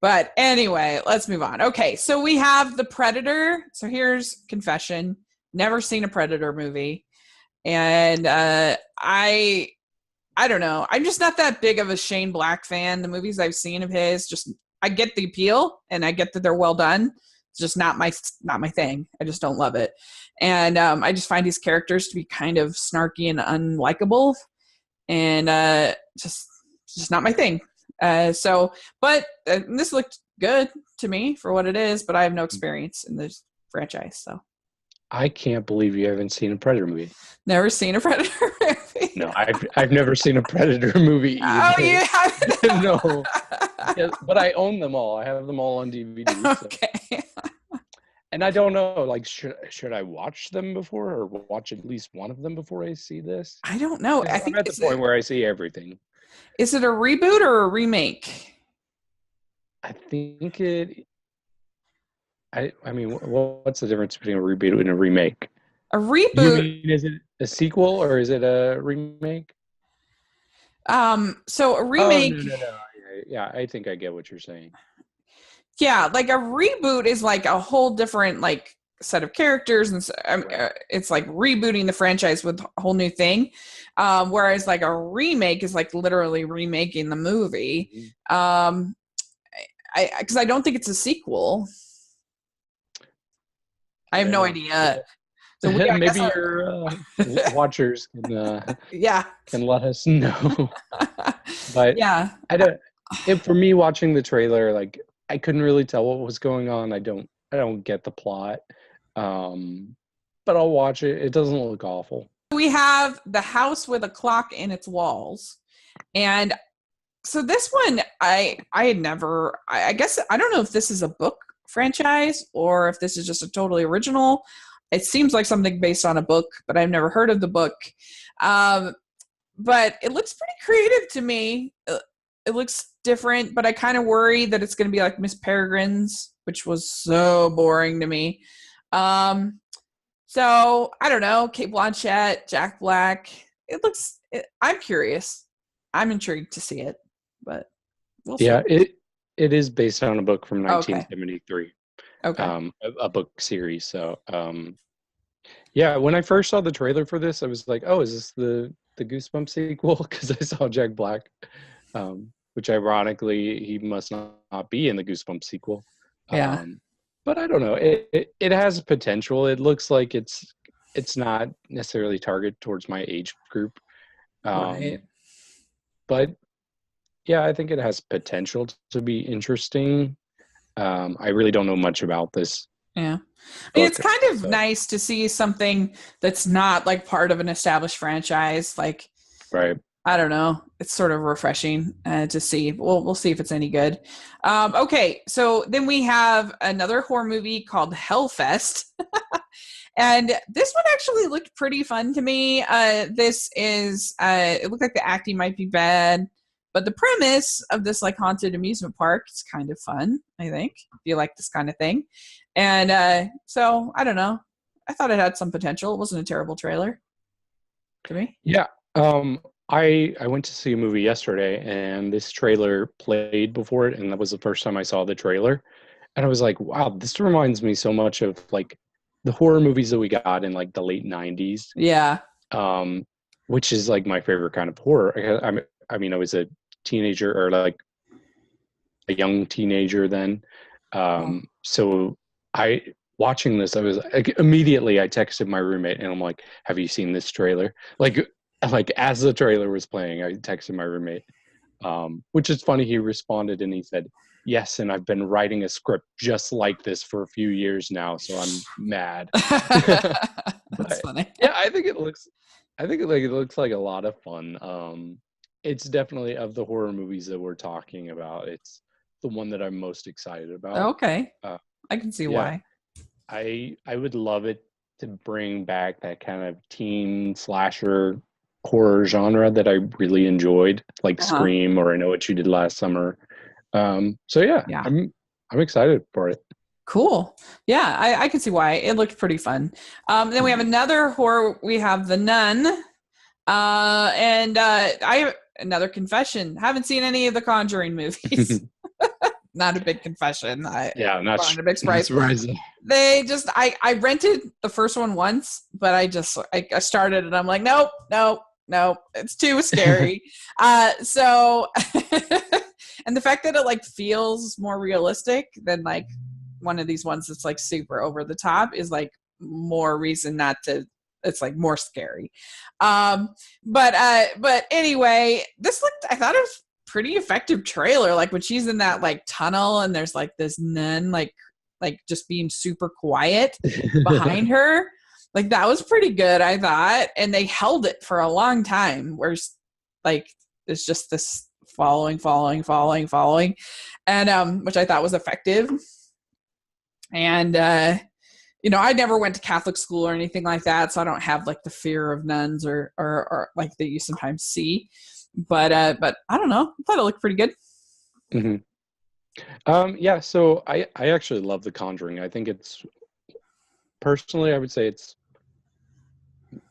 but anyway, let's move on. Okay, so we have The Predator. So here's confession: never seen a Predator movie, and I don't know. I'm just not that big of a Shane Black fan. The movies I've seen of his, just I get the appeal and I get that they're well done. It's just not my thing. I just don't love it, and I just find his characters to be kind of snarky and unlikable, and just not my thing. But this looked good to me for what it is. But I have no experience in this franchise, so I can't believe you haven't seen a Predator movie. never seen a Predator movie. No, I've never seen a Predator movie Oh, either. you have? No, yeah, but I own them all. I have them all on DVD. So. Okay. And I don't know, like, should I watch them before, or watch at least one of them before I see this? I don't know. Because I'm at the point where I see everything. Is it a reboot or a remake? I think it. I mean, what's the difference between a reboot and a remake? A You reboot. mean, is it a sequel or is it a remake? So a Oh, remake, no. Yeah, I think I get what you're saying. yeah, like a reboot is like a whole different like set of characters, and Right. it's like rebooting the franchise with a whole new thing. Whereas like a remake is like literally remaking the movie. Mhm. Um, I because I don't think it's a sequel. I I have don't no know. idea. So we, I guess, Maybe your watchers yeah, can let us know. But yeah. I don't. If for me watching the trailer, like I couldn't really tell what was going on. I don't get the plot. Um, but I'll watch it. It doesn't look awful. We have the house with a clock in its walls, and so this one I had never. I guess I don't know if this is a book franchise or if this is just a totally original. It seems like something based on a book, but I've never heard of the book. Um, but it looks pretty creative to me. It looks different, but I kind of worry that it's going to be like Miss Peregrine's, which was so boring to me. Um, so I don't know, Kate Blanchett, Jack Black. I'm curious. I'm intrigued to see it, but we'll see. Yeah, it is based on a book from Okay. 1973, Okay. a book series. So, yeah, when I first saw the trailer for this, I was like, "Oh, is this the Goosebumps sequel?" Because I saw Jack Black, which ironically he must not be in the Goosebumps sequel. Yeah. But I don't know. It has potential. It looks like it's not necessarily targeted towards my age group. Right. But yeah, I think it has potential to be interesting. I really don't know much about this Yeah. I mean, it's book, kind of so nice to see something that's not like part of an established franchise. Like, right. I don't know. It's sort of refreshing to see. We'll see if it's any good. Okay, so then we have another horror movie called Hellfest, and this one actually looked pretty fun to me. This is it looked like the acting might be bad, but the premise of this like haunted amusement park is kind of fun. I think if you like this kind of thing, and so I don't know. I thought it had some potential. It wasn't a terrible trailer to me. Yeah. I went to see a movie yesterday, and this trailer played before it, and that was the first time I saw the trailer, and I was like, "Wow, this reminds me so much of like the horror movies that we got in like the late '90s." Yeah. um, which is like my favorite kind of horror. I mean, I was a teenager or like a young teenager then. Oh. So I watching this, I was like, immediately I texted my roommate and I'm like, "Have you seen this trailer?" Like as the trailer was playing, I texted my roommate, which is funny. He responded and he said, "Yes, and I've been writing a script just like this for a few years now, so I'm mad." That's But funny. yeah, I think it looks like a lot of fun. It's definitely of the horror movies that we're talking about. It's the one that I'm most excited about. Okay. Uh, I can see yeah, why. I would love it to bring back that kind of teen slasher horror genre that I really enjoyed, like Uh-huh. Scream or I Know What You Did Last Summer. So yeah, Yeah. I'm excited for it. Cool. Yeah, I can see why. It looked pretty fun. Then we have another horror. We have The Nun. And I another confession. Haven't seen any of the Conjuring movies. Not a big confession. Yeah, Not a big not surprise. surprising. They just I rented the first one once, but I started and I'm like, nope, nope, nope. It's too scary. So and the fact that it like feels more realistic than like one of these ones that's like super over the top is like more reason not to. It's like more scary. But anyway, I thought it was pretty effective trailer. Like when she's in that like tunnel and there's like this nun like just being super quiet behind her. Like that was pretty good, I thought. And they held it for a long time where like it's just this following. And which I thought was effective. And I never went to Catholic school or anything like that, so I don't have like the fear of nuns or like that you sometimes see. But I don't know. I thought it looked pretty good. hmm Yeah, so I actually love The Conjuring. I think it's personally, I would say it's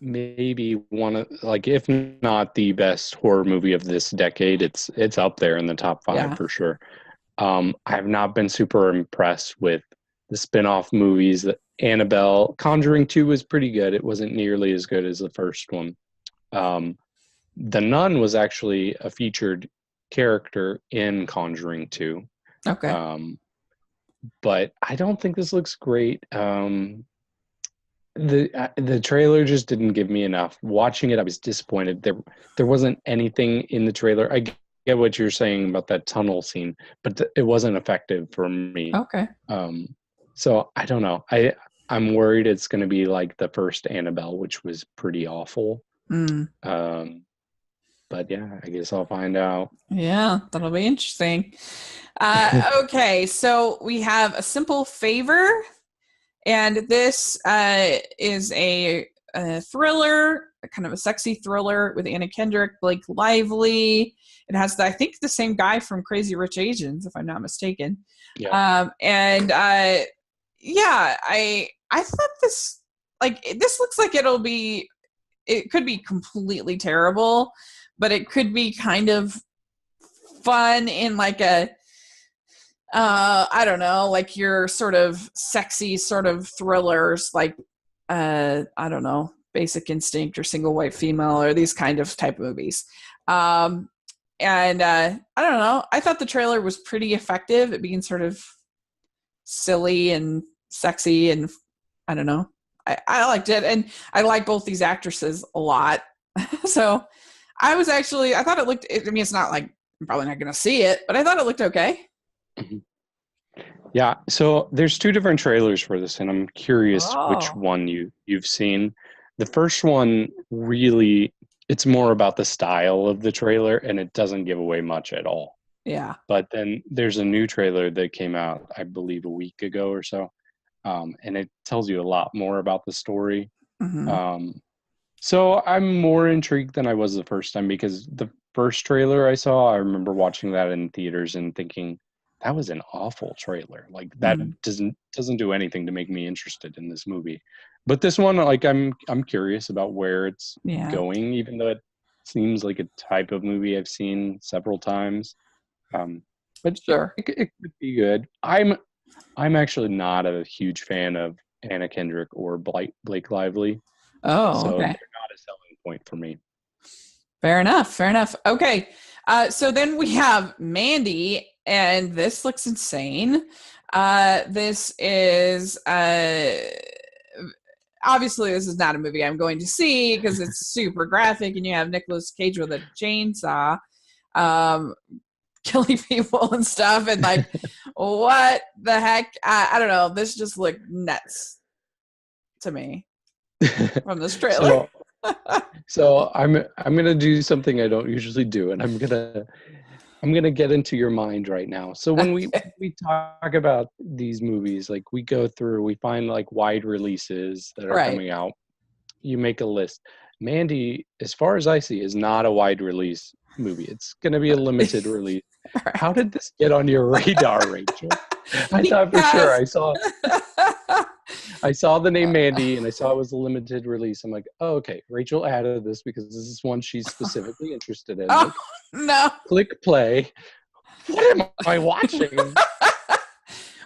maybe one of like if not the best horror movie of this decade. It's up there in the top 5 Yeah. for sure. I have not been super impressed with the spin-off movies. That Annabelle, Conjuring 2 was pretty good. It wasn't nearly as good as the first one. The Nun was actually a featured character in Conjuring 2. Okay. But I don't think this looks great. The trailer just didn't give me enough. Watching it, I was disappointed. There wasn't anything in the trailer. I get what you're saying about that tunnel scene, but it wasn't effective for me. Okay. So I don't know. I'm worried it's going to be like the first Annabelle, which was pretty awful. Mm. But yeah, I guess I'll find out. Yeah, that'll be interesting. Okay, so we have A Simple Favor, and this is a thriller, kind of a sexy thriller with Anna Kendrick, Blake Lively. It has, I think, the same guy from Crazy Rich Asians, if I'm not mistaken. Yeah. And yeah, I thought this looks like it could be completely terrible, but it could be kind of fun in like a I don't know, like your sort of sexy sort of thrillers, like I don't know, Basic Instinct or Single White Female or these kind of type of movies. And I don't know, I thought the trailer was pretty effective at being sort of silly and sexy, and I don't know, I liked it, and I like both these actresses a lot. So I thought it looked, I mean, it's not like I'm probably not going to see it, but I thought it looked okay. Yeah, so there's 2 different trailers for this, and I'm curious which Oh, one you've seen. The first one really, it's more about the style of the trailer, and it doesn't give away much at all. yeah. But then there's a new trailer that came out, I believe, a week ago or so, and it tells you a lot more about the story. Mm-hmm. So I'm more intrigued than I was the first time because the first trailer I saw, I remember watching that in theaters and thinking that was an awful trailer. Like that Mm. doesn't do anything to make me interested in this movie. But this one, like I'm curious about where it's Yeah, going, even though it seems like a type of movie I've seen several times. But yeah, sure. it could be good. I'm actually not a huge fan of Anna Kendrick or Blake Lively. Oh, So they're okay. not a selling point for me. Fair enough. Fair enough. Okay. So then we have Mandy, and this looks insane. This is obviously this is not a movie I'm going to see because it's super graphic, and you have Nicolas Cage with a chainsaw, um, killing people and stuff, and like, what the heck? I don't know. This just looked nuts to me from this trailer. So I'm gonna do something I don't usually do, and I'm gonna I'm gonna get into your mind right now. So when we Okay. we talk about these movies, like we go through, we find like wide releases that are Right. coming out. You make a list. Mandy, as far as I see, is not a wide release movie. It's gonna be a limited release. How Right. did this get on your radar, Rachel? I thought for sure Because I saw the name Mandy and I saw it was a limited release. I'm like, oh, okay, Rachel added this because this is one she's specifically interested in. oh Like, no. click play. What am I watching?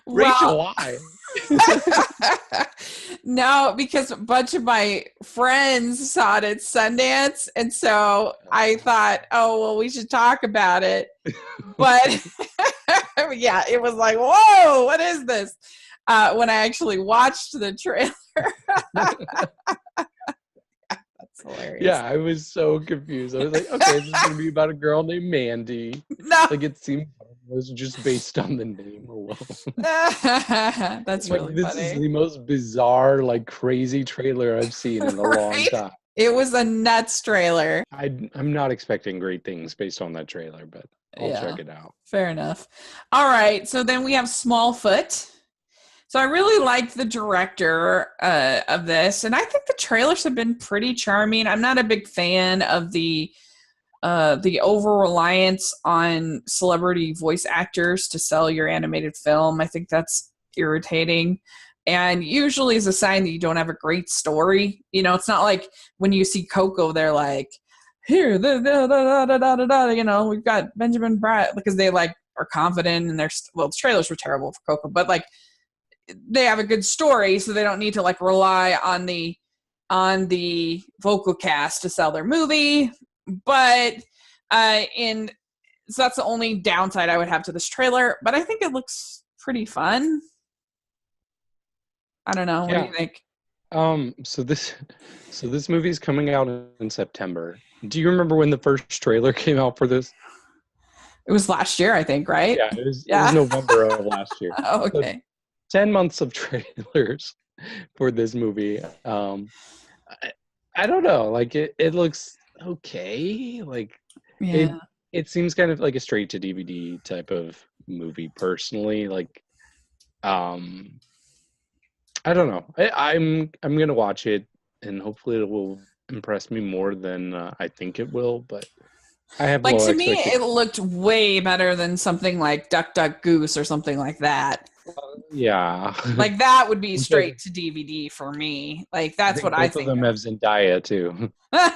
Rachel, Well, why? no, because a bunch of my friends saw it at Sundance, and so I thought, oh well, we should talk about it. But yeah, it was like, whoa, what is this? When I actually watched the trailer, that's hilarious. Yeah, I was so confused. I was like, okay, this is gonna be about a girl named Mandy. No, Like it seemed it was just based on the name alone. that's Like really this is funny, the most bizarre, like crazy trailer I've seen in a long right? time. It was a nuts trailer. I'm not expecting great things based on that trailer, but I'll Yeah, check it out. fair enough. All right, so then we have Smallfoot. So I really liked the director of this, and I think the trailers have been pretty charming. I'm not a big fan of the over reliance on celebrity voice actors to sell your animated film. I think that's irritating, and usually is a sign that you don't have a great story. You know, it's not like when you see Coco, they're like, "Here, you know, we've got Benjamin Bratt," because they like are confident and well, the trailers were terrible for Coco, but like they have a good story, so they don't need to like rely on the vocal cast to sell their movie. But in so that's the only downside I would have to this trailer. But I think it looks pretty fun. I don't know. What do Yeah. you think? So this movie is coming out in September. Do you remember when the first trailer came out for this? It was last year, I think, right? Yeah, it was Yeah. November of last year. Oh, So okay. 10 months of trailers for this movie. I, I don't know. Like it looks okay. Like it Yeah. it seems kind of like a straight to DVD type of movie personally. Like um I don't know. I'm gonna watch it and hopefully it will impress me more than I think it will, but I have Like low to me, expectations. it looked way better than something like Duck Duck Goose or something like that. Yeah. Like that would be Which I straight to DVD for me. Like I that's what think I both of think them have Zendaya too. of.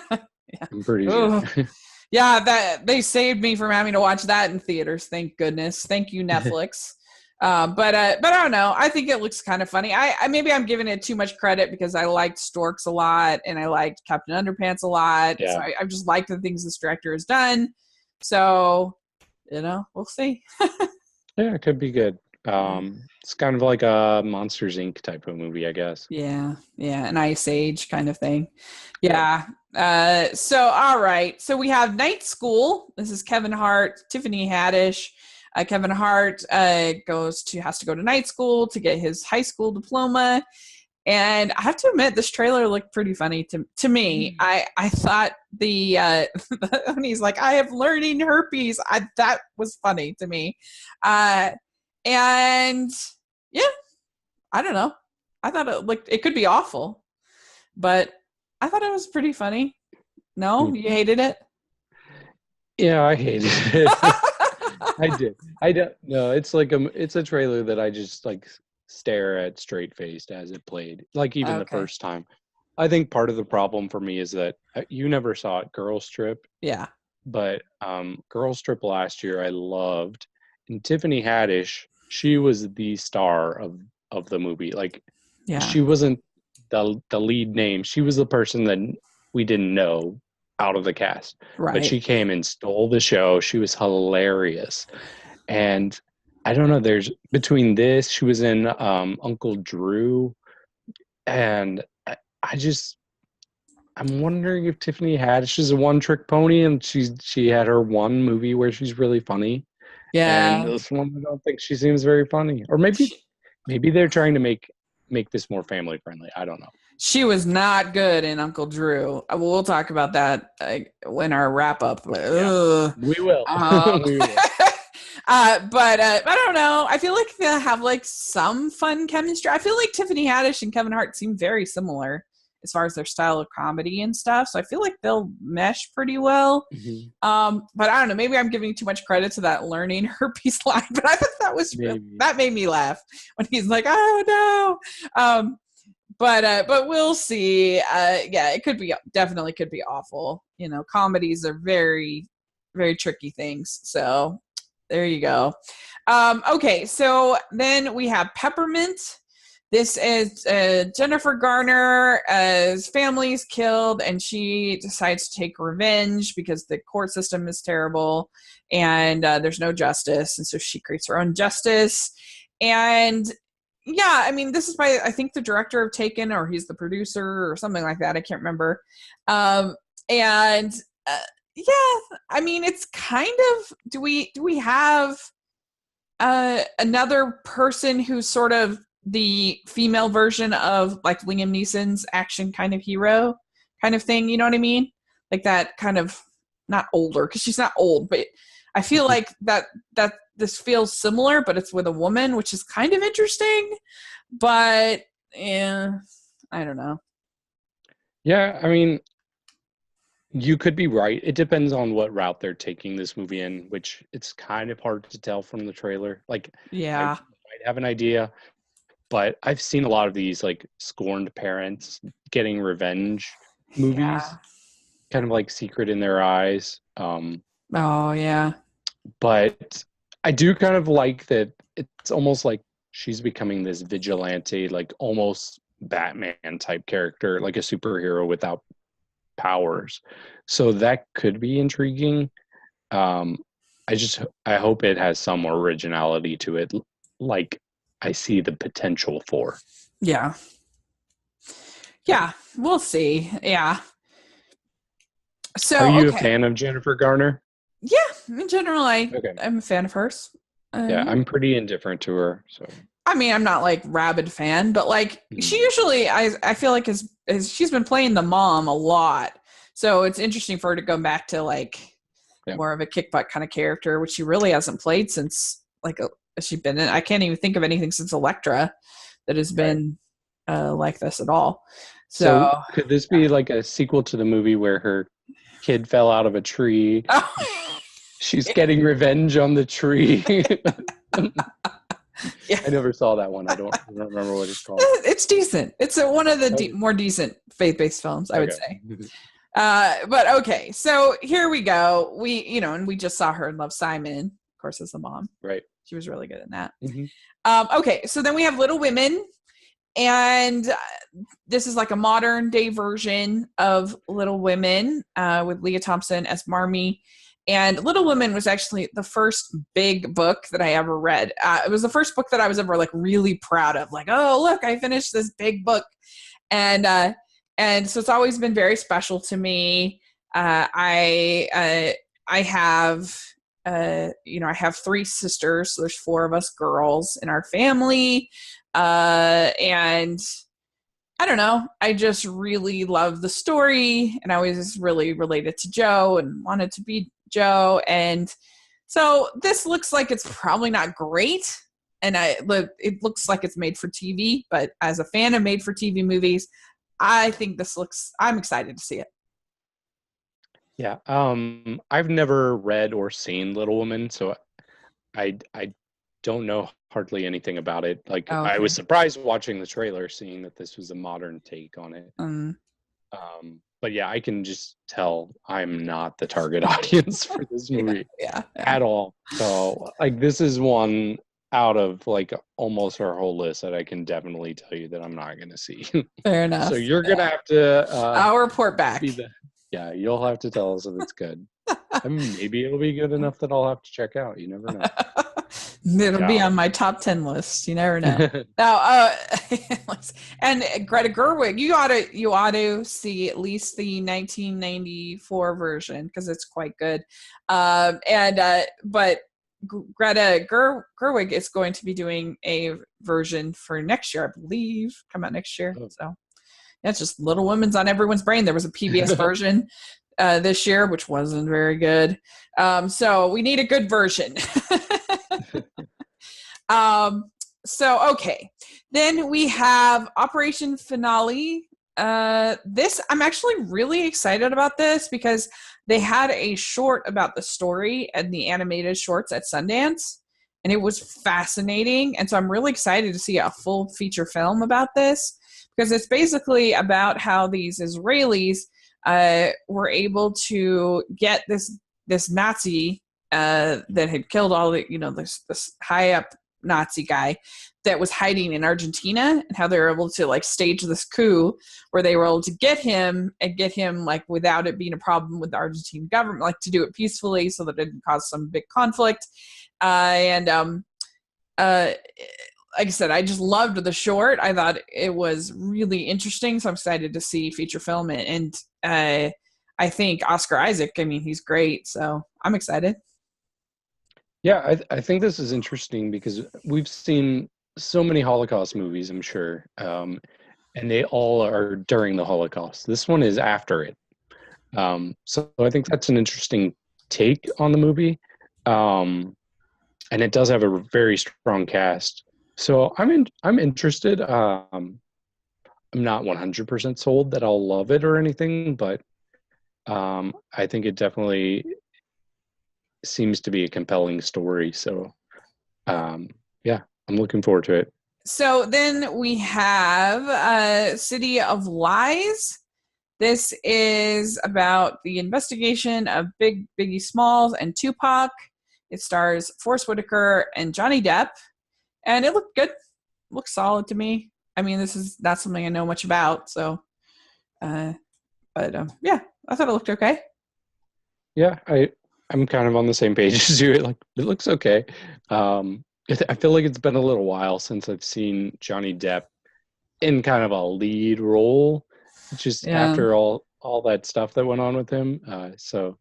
Yeah. I'm pretty sure. Ugh. Yeah, that they saved me from having to watch that in theaters. Thank goodness. Thank you, Netflix. But I don't know. I think it looks kind of funny. I maybe I'm giving it too much credit because I liked Storks a lot and I liked Captain Underpants a lot. So Yeah. I just like the things this director has done. So we'll see. Yeah, it could be good. It's kind of like a Monsters Inc. type of movie, I guess. Yeah, yeah, an Ice Age kind of thing. Yeah. Yeah. So all right. So we have Night School. This is Kevin Hart, Tiffany Haddish. Kevin Hart has to go to night school to get his high school diploma. And I have to admit, this trailer looked pretty funny to me. I thought when he's like, "I have learning herpes," that was funny to me. Uh, and yeah, I don't know. I thought it could be awful, but I thought it was pretty funny. No, you hated it? Yeah, I hated it. I did. I don't know. It's a trailer that I just like stare at straight faced as it played. Like even the Okay. first time. I think part of the problem for me is that you never saw it, Girls Trip, Yeah. but Girls Trip last year I loved. And Tiffany Haddish, she was the star of the movie. Like Yeah. she wasn't the lead name. She was the person that we didn't know out of the cast. But Right. she came and stole the show. She was hilarious. And I don't know, there's between this, she was in Uncle Drew, and I'm wondering if Tiffany Haddish is a one trick pony and she had her one movie where she's really funny. And Yeah. this one I don't think she seems very funny. Or maybe they're trying to make this more family friendly. I don't know. She was not good in Uncle Drew. We'll talk about that in our wrap up. Yeah, we will. We will. But I don't know. I feel like they'll have like some fun chemistry. I feel like Tiffany Haddish and Kevin Hart seem very similar as far as their style of comedy and stuff. So I feel like they'll mesh pretty well. But I don't know. Maybe I'm giving too much credit to that learning herpes line. But I thought that made me laugh when he's like, "Oh no." But we'll see. Yeah, it definitely could be awful. You know, comedies are very, very tricky things. So there you go. Okay, so then we have Peppermint. This is Jennifer Garner's family is killed, and she decides to take revenge because the court system is terrible, and there's no justice, and so she creates her own justice. And yeah, I mean, this is by, I think, the director of Taken, or he's the producer or something like that. I can't remember. And yeah, I mean, it's kind of, do we have another person who's sort of the female version of like Liam Neeson's action kind of hero kind of thing? You know what I mean? Like that kind of, not older, because she's not old, but I feel like that this feels similar, but it's with a woman, which is kind of interesting. But yeah, I don't know. Yeah, I mean, you could be right. It depends on what route they're taking this movie in, which it's kind of hard to tell from the trailer. Like, I Yeah. might have an idea, but I've seen a lot of these like scorned parents getting revenge movies, Yeah. kind of like Secret in Their Eyes. Oh yeah. But I do kind of like that it's almost like she's becoming this vigilante, like almost Batman type character, like a superhero without powers. So that could be intriguing. Um, I hope it has some originality to it, like I see the potential for. Yeah. Yeah, we'll see. Yeah. So Are you a okay. fan of Jennifer Garner? Yeah, in general, Okay. I'm a fan of hers. Yeah, Yeah. I'm pretty indifferent to her. So I mean, I'm not like rabid fan, but like she Mhm. usually, I feel like is she's been playing the mom a lot, so it's interesting for her to go back to like Yeah, more of a kick butt kind of character, which she really hasn't played since like has she been in? I can't even think of anything since Elektra that has right. been like this at all. So So could this be like a sequel to the movie where her kid fell out of a tree? She's getting revenge on the tree. yeah, I never saw that one. I don't remember what it's called. it's decent. It's one of the Okay. more decent faith-based films, I would Okay. say. But okay, so here we go. And we just saw her in Love, Simon, of course, as the mom. Right. She was really good in that. Mm-hmm. Okay, so then we have Little Women, and this is like a modern day version of Little Women with Leah Thompson as Marmee. And Little Women was actually the first big book that I ever read. It was the first book that I was ever like really proud of. Like, oh, look, I finished this big book. And so it's always been very special to me. I have I have three sisters, so there's four of us girls in our family, and I don't know, I just really love the story, and I was really related to Joe and wanted to be Joe. And so this looks like it's probably not great, and it looks like it's made for TV, but as a fan of made for TV movies, I think I'm excited to see it. Yeah. I've never read or seen Little Women, so I don't know hardly anything about it. Like Oh, I okay. was surprised watching the trailer, seeing that this was a modern take on it. Um, But yeah, I can just tell I'm not the target audience for this movie yeah. at all. So like this is one out of like almost our whole list that I can definitely tell you that I'm not going to see. Fair enough. So you're going to have to I'll report back. yeah, you'll have to tell us if it's good. I mean, maybe it'll be good enough that I'll have to check out. You never know. It'll be on my top 10 list. You never know. Now, and Greta Gerwig, you ought to see at least the 1994 version because it's quite good. But Greta Gerwig is going to be doing a version for next year, I believe, come out next year. Oh. So It's just Little Women's on everyone's brain. There was a PBS version this year, which wasn't very good. So we need a good version. So, okay. Then we have Operation Finale. This, I'm actually really excited about this because they had a short about the story and the animated shorts at Sundance, and it was fascinating. And so I'm really excited to see a full feature film about this, because it's basically about how these Israelis were able to get this Nazi that had killed all the, this high up Nazi guy that was hiding in Argentina, and how they were able to like stage this coup where they were able to get him like without it being a problem with the Argentine government, like to do it peacefully so that it didn't cause some big conflict. Like I said, I just loved the short. I thought it was really interesting, so I'm excited to see feature film it. And I think Oscar Isaac, I mean, he's great, so I'm excited. Yeah, I think this is interesting because we've seen so many Holocaust movies, I'm sure, and they all are during the Holocaust. This one is after it. So I think that's an interesting take on the movie. And it does have a very strong cast. So I'm interested. I'm not 100% sold that I'll love it or anything, but I think it definitely seems to be a compelling story. So yeah, I'm looking forward to it. So then we have City of Lies. This is about the investigation of Biggie Smalls and Tupac. It stars Forest Whitaker and Johnny Depp, and it looked good. Looks solid to me. I mean, this is not something I know much about, so yeah, I thought it looked okay. Yeah, I'm kind of on the same page as you. Like, it looks okay. I feel like it's been a little while since I've seen Johnny Depp in kind of a lead role, just Yeah. after all that stuff that went on with him. So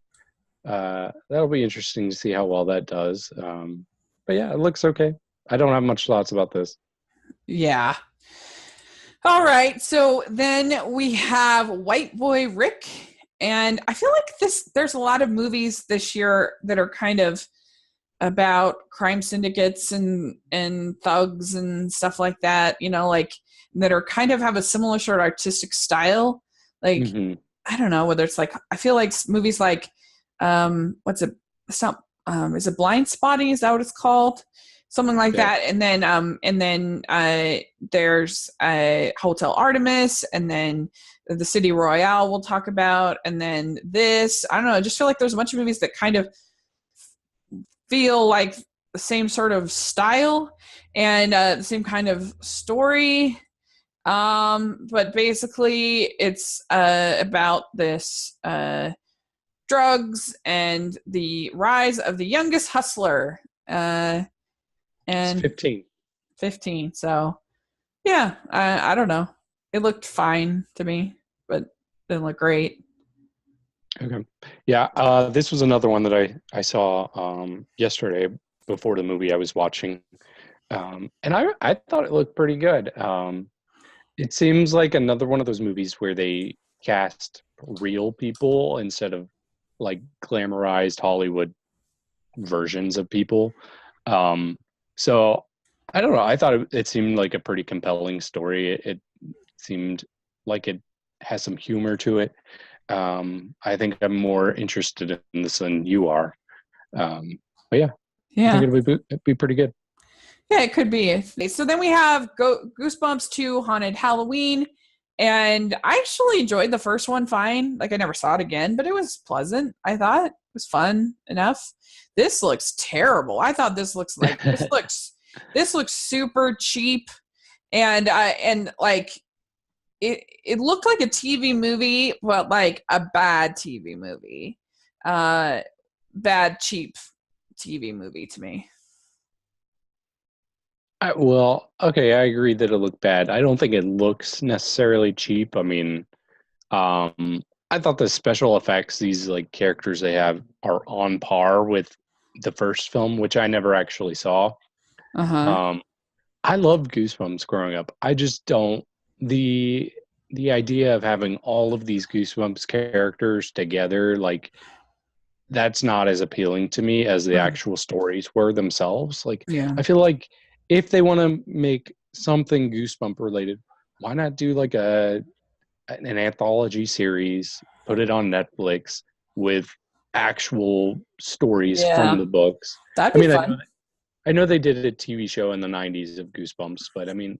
that'll be interesting to see how well that does. But yeah, it looks okay. I don't have much thoughts about this. Yeah. All right. So then we have White Boy Rick. And I feel like there's a lot of movies this year that are kind of about crime syndicates and thugs and stuff like that, like that are kind of have a similar sort of artistic style. Like, Mm-hmm. I don't know whether it's like, I feel like movies like, what's it? It's not, is it Blind Spotting? Is that what it's called? Something like Okay. that. And then there's Hotel Artemis, and then the City Royale we'll talk about. And then this, I don't know. I just feel like there's a bunch of movies that kind of feel like the same sort of style and the same kind of story. But basically it's about this drugs and the rise of the youngest hustler. And It's 15. 15. So yeah, I don't know. It looked fine to me, but didn't look great. Okay. Yeah, this was another one that I saw yesterday before the movie I was watching. And I thought it looked pretty good. It seems like another one of those movies where they cast real people instead of like glamorized Hollywood versions of people. So I don't know. I thought it seemed like a pretty compelling story. It seemed like it has some humor to it. I think I'm more interested in this than you are. But yeah, I think Yeah. it'd be pretty good. Yeah, it could be. So then we have Goosebumps 2 Haunted Halloween. And I actually enjoyed the first one fine. Like, I never saw it again, but it was pleasant. I thought it was fun enough. This looks terrible. I thought this looks like this looks super cheap, and like it looked like a TV movie, but like a bad TV movie, bad cheap TV movie to me. Well, okay, I agree that it looked bad. I don't think it looks necessarily cheap. I mean, I thought the special effects, these like characters they have, are on par with the first film, which I never actually saw. Uh huh. Um, I loved Goosebumps growing up. I just don't the the idea of having all of these Goosebumps characters together, like that's not as appealing to me as the Mhm. actual stories were themselves. Like, Yeah. I feel like if they want to make something Goosebump related, why not do like an anthology series, put it on Netflix with actual stories from Yeah. the books? That'd I be mean, fun. I know they did a TV show in the 90s of Goosebumps, but I mean,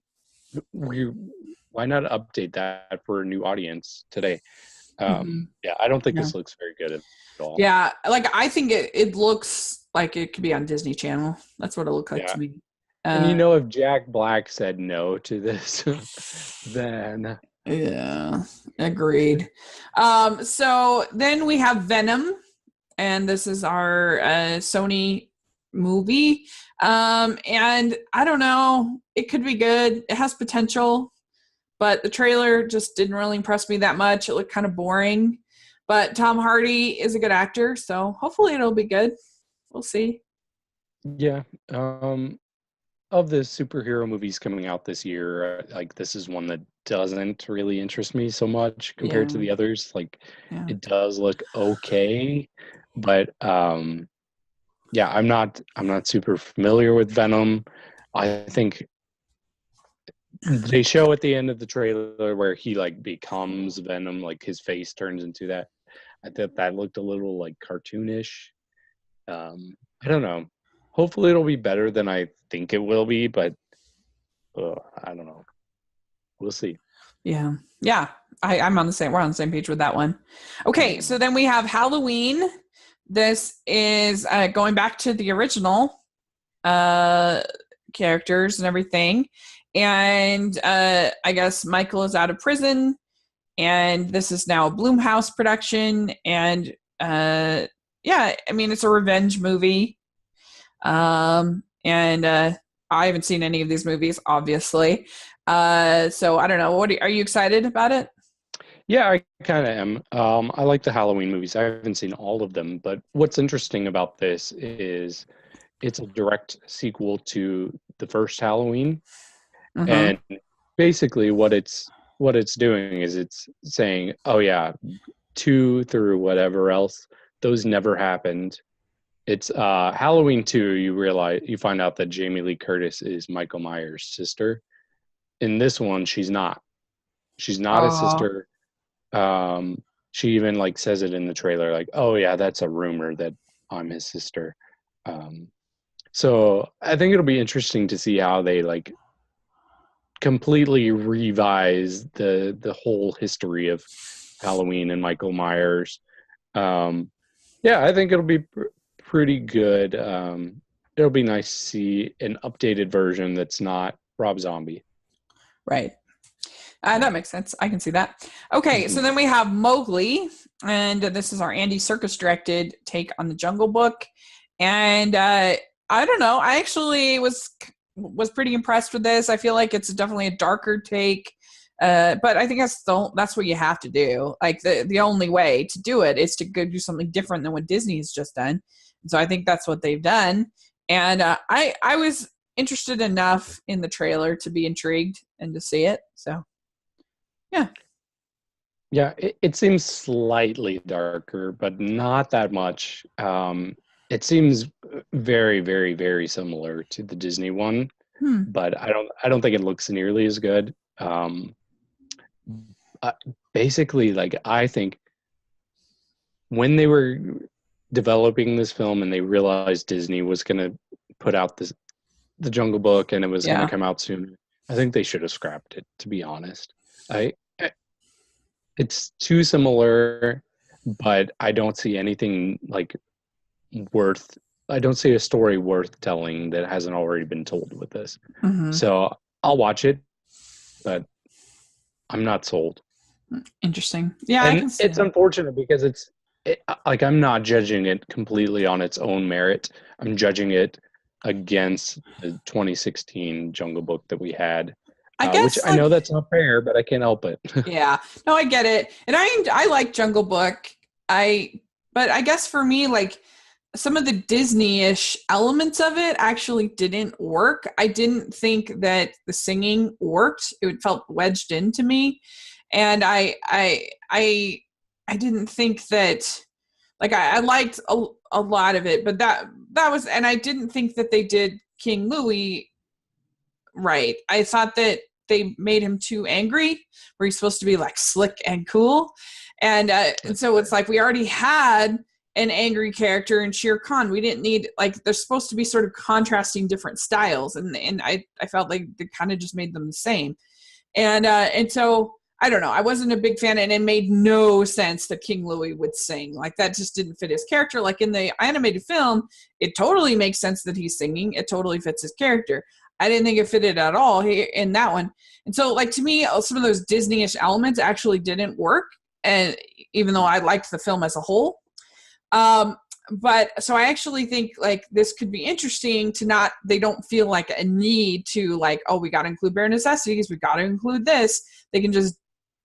we, why not update that for a new audience today? Hmm. Yeah, I don't think Yeah. this looks very good at all. Yeah. Like I think it looks like it could be on Disney Channel. That's what it looked like Yeah. to me. And Uh, if Jack Black said no to this, then yeah. Agreed. So then we have Venom, and this is our Sony movie. And I don't know, it could be good. It has potential, but the trailer just didn't really impress me that much. It looked kind of boring. But Tom Hardy is a good actor, so hopefully it'll be good. We'll see. yeah. Of the superhero movies coming out this year, like this is one that doesn't really interest me so much compared to Yeah, the others. Like yeah, it does look okay, but yeah, I'm not super familiar with Venom. I think they show at the end of the trailer where he like becomes Venom, like his face turns into that. I thought that looked a little like cartoonish. I don't know. Hopefully it'll be better than I think it will be, but I don't know. We'll see. yeah, yeah. I'm on the same. We're on the same page with that one. Okay, Mhm. so then we have Halloween. This is going back to the original uh, characters and everything. And I guess Michael is out of prison, and this is now a Bloomhouse production. And yeah, I mean, it's a revenge movie. And I haven't seen any of these movies, obviously. So I don't know. Are you excited about it? Yeah, I kind of am. I like the Halloween movies. I haven't seen all of them, but what's interesting about this is it's a direct sequel to the first Halloween, Mm-hmm. and basically what it's doing is it's saying, "Oh yeah, two through whatever else, those never happened." It's Halloween 2, you find out that Jamie Lee Curtis is Michael Myers' sister. In this one, she's not. She's not his Oh, sister. She even like says it in the trailer, like, "Oh yeah, that's a rumor that I'm his sister." Um, so I think it'll be interesting to see how they like completely revise the whole history of Halloween and Michael Myers. Um, yeah, I think it'll be pretty good. It'll be nice to see an updated version that's not Rob Zombie. right. Yeah. That makes sense. I can see that. Okay, so Mhm. then we have Mowgli, and this is our Andy Serkis directed take on the Jungle Book. And I don't know. I actually was pretty impressed with this. I feel like it's definitely a darker take, but I think that's what you have to do. Like the only way to do it is to go do something different than what Disney's just done. And so I think that's what they've done. And I was interested enough in the trailer to be intrigued and to see it. So yeah. Yeah, it seems slightly darker, but not that much. It seems very, very, very similar to the Disney one, Hmm. but I don't think it looks nearly as good. Uh, Basically, like I think when they were developing this film and they realized Disney was going to put out the Jungle Book and it was going to Yeah. come out soon, I think they should have scrapped it. To be honest, it's too similar, but I don't see anything like worth. I don't see a story worth telling that hasn't already been told with this. Hmm. So I'll watch it, but I'm not sold. Interesting. Yeah, I And can see it's that. unfortunate because like I'm not judging it completely on its own merit. I'm judging it against the 2016 Jungle Book that we had, I which guess I like know that's not fair, but I can't help it. yeah. No, I get it. And I like Jungle Book. I but I guess for me like some of the Disney-ish elements of it actually didn't work. I didn't think that the singing worked. It felt wedged into me. and I didn't think that, like, I liked a lot of it, but that was, and I didn't think that they did King Louis right. I thought that they made him too angry, where he's supposed to be like slick and cool, and so it's like we already had an angry character in Shere Khan. We didn't need, like, they're supposed to be sort of contrasting different styles, and I felt like they kind of just made them the same, and so I don't know. I wasn't a big fan, and it made no sense that King Louis would sing. Like, that just didn't fit his character. Like, in the animated film, it totally makes sense that he's singing. It totally fits his character. I didn't think it fitted at all in that one. And so, like, to me, some of those Disney-ish elements actually didn't work, and even though I liked the film as a whole. But so I actually think, like, this could be interesting to not, they don't feel like a need to, like, oh, we got to include bare necessities, we got to include this. They can just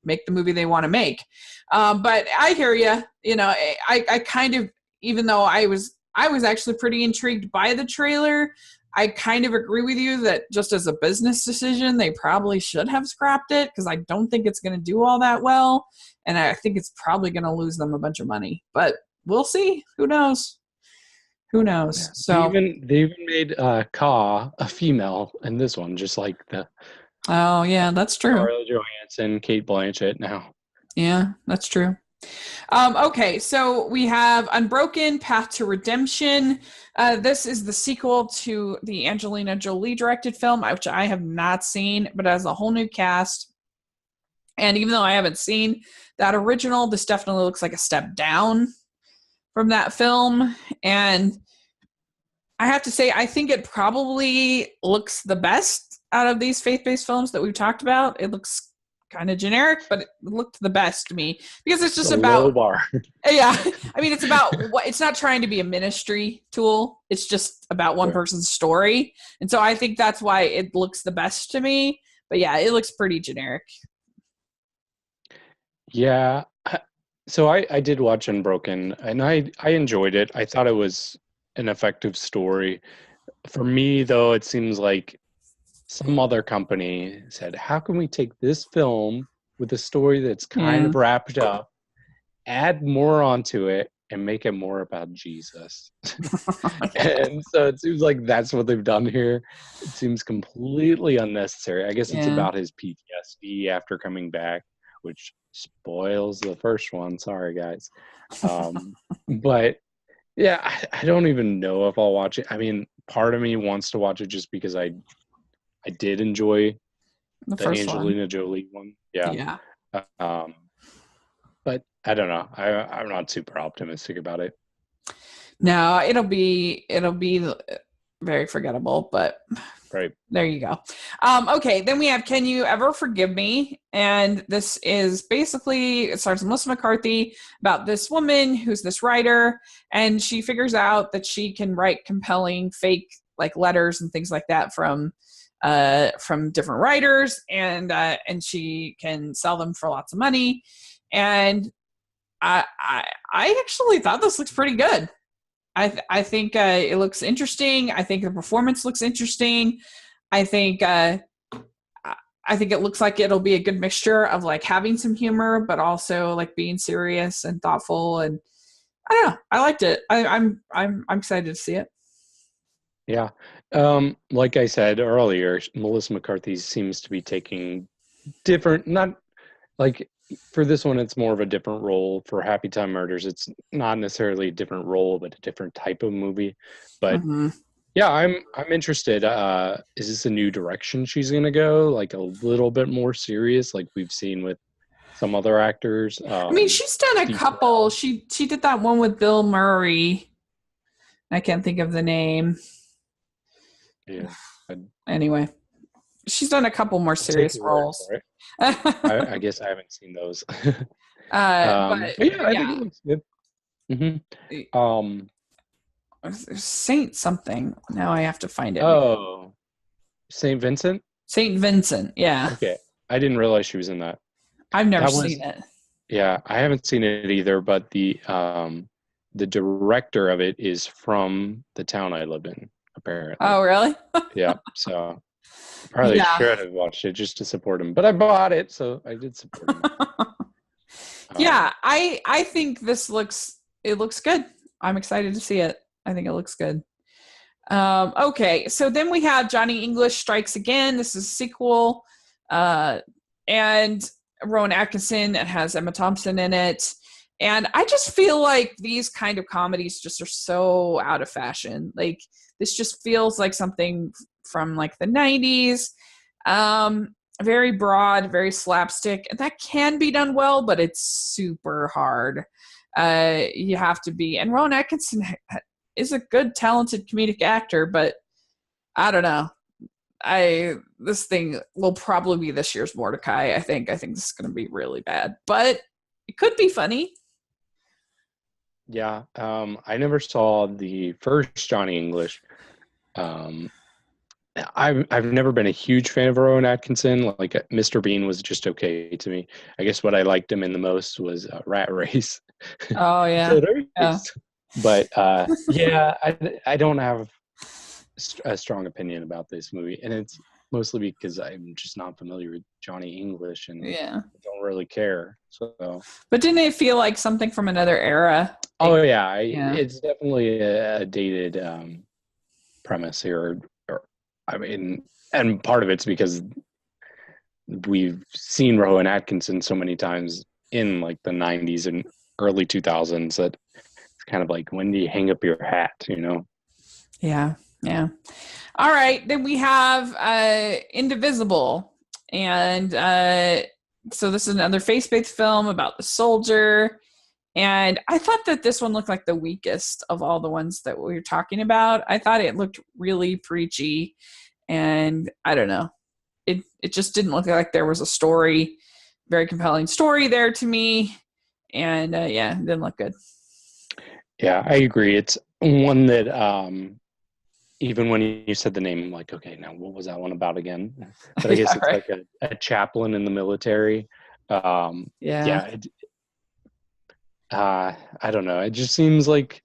make the movie they want to make. But I hear you. You know, I kind of, even though I was actually pretty intrigued by the trailer, I kind of agree with you that just as a business decision, they probably should have scrapped it, because I don't think it's going to do all that well, and I think it's probably going to lose them a bunch of money. But we'll see. Who knows? Who knows? Yeah. So They even made Ka a female in this one, just like the oh yeah, that's true. Scarlett Johansson, Kate Blanchett now. Yeah, that's true. Okay, so we have Unbroken: Path to Redemption. This is the sequel to the Angelina Jolie directed film, which I have not seen, but has a whole new cast. And even though I haven't seen that original, this definitely looks like a step down from that film. And I have to say, I think it probably looks the best out of these faith-based films that we've talked about. It looks kind of generic, but it looked the best to me, because it's just about low bar. Yeah, I mean, it's about what, it's not trying to be a ministry tool. It's just about one person's story, and so I think that's why it looks the best to me. But yeah, it looks pretty generic. Yeah. So I did watch Unbroken, and I enjoyed it. I thought it was an effective story. For me, though, it seems like some other company said, how can we take this film with a story that's kind of wrapped up, add more onto it, and make it more about Jesus? And so it seems like that's what they've done here. It seems completely unnecessary. I guess it's about his PTSD after coming back, which spoils the first one. Sorry, guys. But yeah, I don't even know if I'll watch it. I mean, part of me wants to watch it just because I did enjoy the Angelina Jolie one. Yeah. But I don't know. I'm not super optimistic about it. No, it'll be very forgettable, but right. There you go. Okay, then we have Can You Ever Forgive Me? And this is basically, it stars Melissa McCarthy, about this woman who's this writer, and she figures out that she can write compelling fake, like, letters and things like that from different writers, and she can sell them for lots of money. And I actually thought this looks pretty good. I think it looks interesting. I think the performance looks interesting. I think it looks like it'll be a good mixture of, like, having some humor, but also, like, being serious and thoughtful. And I don't know. I liked it. I'm excited to see it. Yeah. Like I said earlier, Melissa McCarthy seems to be taking different, not like, for this one, it's more of a different role. For Happy Time Murders, it's not necessarily a different role, but a different type of movie. But yeah, I'm interested. Is this a new direction she's going to go? Like, a little bit more serious, like we've seen with some other actors? I mean, she's done a couple. She did that one with Bill Murray. I can't think of the name. Yeah. Anyway, she's done a couple more serious roles. I guess I haven't seen those. But yeah, I think it looks good. Saint something. Now I have to find it. Oh, Saint Vincent. Saint Vincent. Yeah. Okay, I didn't realize she was in that. I've never seen it. Yeah, I haven't seen it either. But the director of it is from the town I live in, apparently. Oh, really? Yeah. So Probably Yeah. should have watched it just to support him, but I bought it, so I did support him. Yeah, I think it looks good. I'm excited to see it. I think it looks good. Okay, so then we have Johnny English Strikes Again. This is a sequel, and Rowan Atkinson. It has Emma Thompson in it, and I just feel like these kind of comedies just are so out of fashion. Like this just feels like something from like the '90s. Very broad, very slapstick, and that can be done well, but it's super hard. You have to be, and Rowan Atkinson is a good, talented comedic actor, but I don't know. This thing will probably be this year's Mordecai. I think this is going to be really bad, but it could be funny. Yeah, I never saw the first Johnny English. Um, I've never been a huge fan of Rowan Atkinson. Like Mr. Bean was just okay to me. I guess what I liked him in the most was Rat Race. Oh yeah, Rat yeah, Race. But yeah, I don't have a strong opinion about this movie, and it's mostly because I'm just not familiar with Johnny English and yeah. don't really care. So, But didn't it feel like something from another era? oh yeah, Yeah, it's definitely a dated premise here. Or, I mean, and part of it's because we've seen Rowan Atkinson so many times in like the 90s and early 2000s that it's kind of like, when do you hang up your hat, you know? yeah, yeah. All right, then we have Indivisible, and so this is another faith-based film about the soldier. And I thought that this one looked like the weakest of all the ones that we were talking about. I thought it looked really preachy, and I don't know. It just didn't look like there was a story, very compelling story there to me. And yeah, it didn't look good. Yeah, I agree. It's one that even when you said the name, I'm like, okay, now what was that one about again? But I guess Yeah, it's right. like a chaplain in the military. Yeah, Yeah, I don't know. It just seems like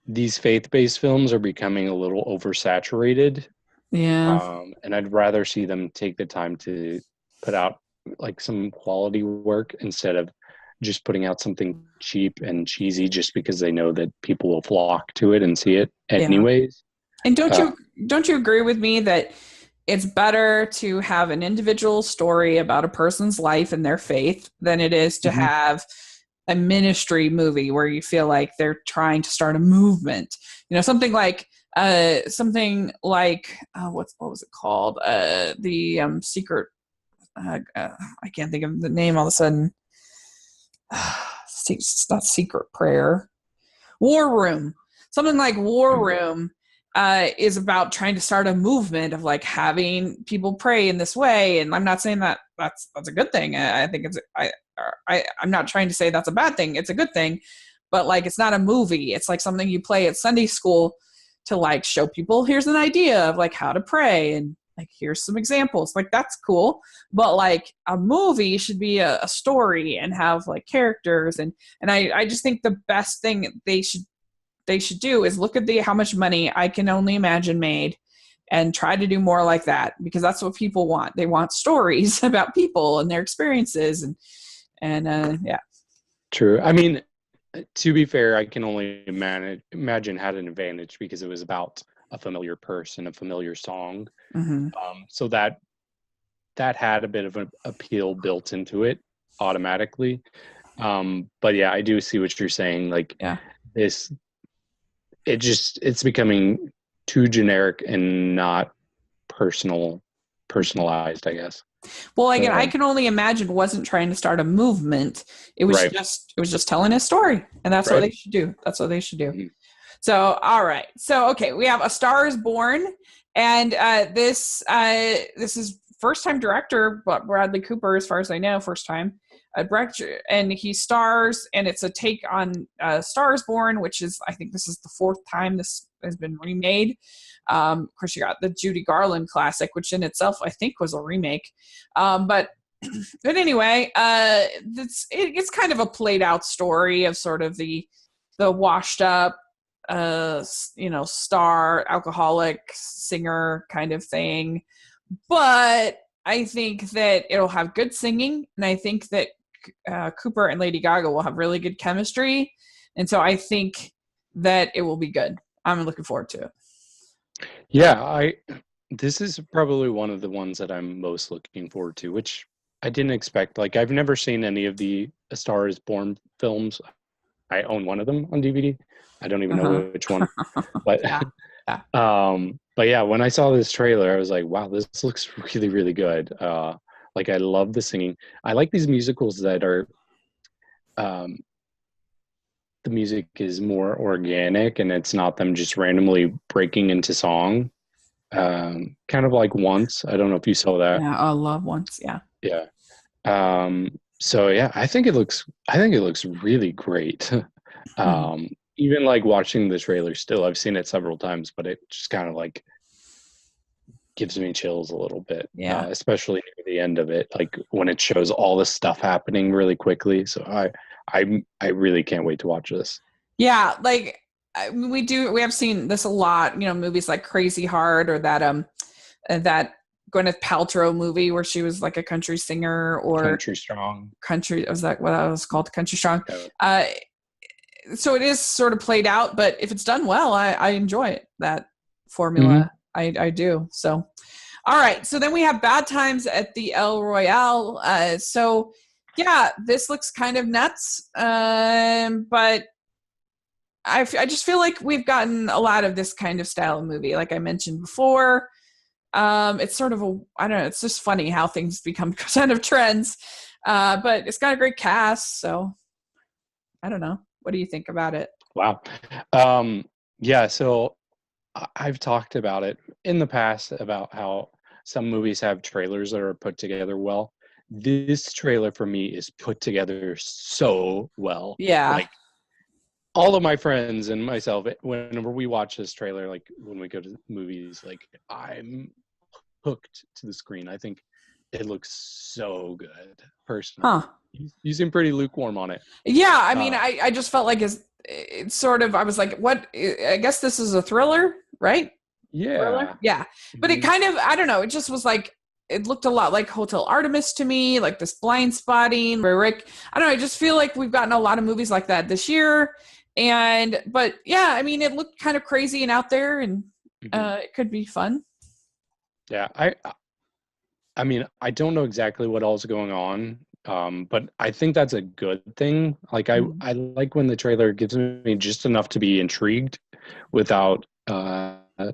these faith-based films are becoming a little oversaturated. yeah, And I'd rather see them take the time to put out like some quality work instead of just putting out something cheap and cheesy just because they know that people will flock to it and see it yeah. anyways. And Uh, don't you agree with me that it's better to have an individual story about a person's life and their faith than it is to mhm. have a ministry movie where you feel like they're trying to start a movement. You know, something like what was it called? The secret. I can't think of the name all of a sudden. It's not Secret Prayer. War Room. Something like War Room is about trying to start a movement of like having people pray in this way. And I'm not saying that that's a good thing. I think I'm not trying to say that's a bad thing. It's a good thing, but like it's not a movie. It's like something you play at Sunday school to like show people here's an idea of like how to pray and like here's some examples. Like that's cool, but like a movie should be a story and have like characters and I just think the best thing they should do is look at the how much money I can only imagine made and try to do more like that because that's what people want. They want stories about people and their experiences and yeah. True. I mean, to be fair, I can only imagine had an advantage because it was about a familiar person, a familiar song. Mm-hmm. So that had a bit of an appeal built into it automatically. But yeah, I do see what you're saying. Like Yeah. this, it's becoming too generic and not personalized, I guess. Well, again, I So, can only imagine wasn't trying to start a movement. right, It was just telling a story, and that's what right. they should do. That's what they should do. Mhm. So, all right. So, okay, we have A Star Is Born, and this is first time director, but Bradley Cooper, as far as I know, first time director, and he stars, and it's a take on Star Is Born, which is I think this is the fourth time this has been remade. Of course, you got the Judy Garland classic, which in itself I think was a remake, but. But anyway, it's kind of a played out story of sort of the washed up star alcoholic singer kind of thing but I think that it'll have good singing, and I think that Cooper and Lady Gaga will have really good chemistry, and so I think that it will be good. I'm looking forward to it. Yeah, this is probably one of the ones that I'm most looking forward to, which I didn't expect. Like I've never seen any of the A Star Is Born films. I own one of them on DVD. I don't even Uh-huh. know which one, but Yeah. Yeah. but yeah, when I saw this trailer, I was like, wow, this looks really, really good. Like I love the singing. I like these musicals that are um the music is more organic and it's not them just randomly breaking into song. Kind of like Once. I don't know if you saw that. Yeah. I love once. Yeah. Yeah. So yeah, I think it looks really great. Mhm. Even like watching the trailer still, I've seen it several times, but it just kind of like gives me chills a little bit, Yeah. especially near the end of it, like when it shows all this stuff happening really quickly. So I really can't wait to watch this. Yeah. Like we have seen this a lot, movies like Crazy Heart or that Gwyneth Paltrow movie where she was like a country singer or Country Strong. country, was that what that was called? Country Strong. Uh, Uh, so it is sort of played out, but if it's done well, I enjoy it. That mhm. formula, I do. So, all right. So then we have Bad Times at the El Royale. So yeah, this looks kind of nuts. But I just feel like we've gotten a lot of this kind of style of movie, like I mentioned before. It's sort of I don't know, it's just funny how things become kind of trends. But it's got a great cast, so I don't know. What do you think about it? Wow. Um, yeah, so I've talked about it in the past about how some movies have trailers that are put together well. This trailer for me is put together so well. Yeah. Like all of my friends and myself, whenever we watch this trailer, like when we go to movies, like I'm hooked to the screen. I think it looks so good, personally. Huh. You seem pretty lukewarm on it. Yeah, I mean, Uh, I just felt like it's sort of, I was like, what? I guess this is a thriller, right? Thriller? yeah. Yeah. But it Mhm. kind of, I don't know, it just was like, it looked a lot like Hotel Artemis to me, like this blind spotting where Rick, I don't know, I just feel like we've gotten a lot of movies like that this year. But yeah, I mean, it looked kind of crazy and out there, and Mhm. it could be fun. Yeah, I mean, I don't know exactly what all's going on, but I think that's a good thing. Like, Mhm. I like when the trailer gives me just enough to be intrigued without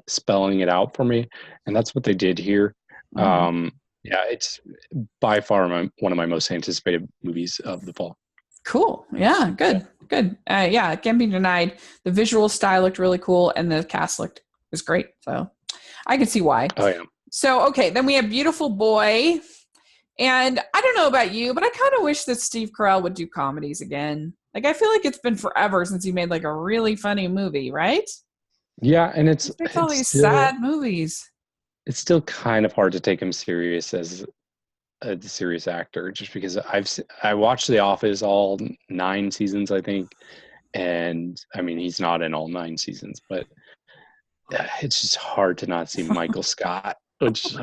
spelling it out for me, and that's what they did here. Mhm. Yeah, it's by far one of my most anticipated movies of the fall. Cool. Yeah, Yeah. good. Good. Yeah, it can't be denied. The visual style looked really cool, and the cast looked was great. So I can see why. Oh yeah. So okay, then we have Beautiful Boy, and I don't know about you, but I kind of wish that Steve Carell would do comedies again. Like I feel like it's been forever since he made like a really funny movie, right? Yeah, and He just makes all these sad movies. it's still kind of hard to take him serious as a serious actor, just because I watched The Office all 9 seasons, I think, and I mean he's not in all 9 seasons, but it's just hard to not see Michael Scott, which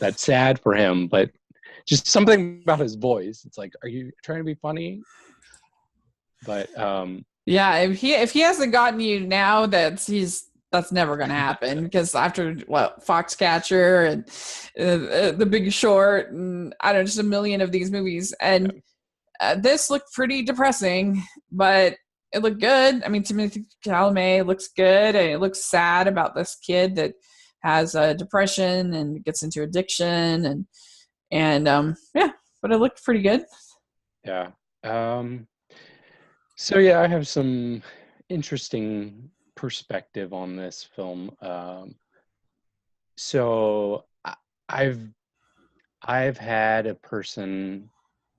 that's sad for him, but just something about his voice. It's like, are you trying to be funny? But Yeah, if he hasn't gotten you now, that's never going to happen because after what Foxcatcher and The Big Short and I don't know, just a million of these movies, and yeah. this looked pretty depressing, but it looked good. I mean, Timothy Chalamet looks good, and it looks sad about this kid that has depression and gets into addiction, and yeah, but it looked pretty good. Yeah. Um, so yeah, I have some interesting perspective on this film. So I've I've had a person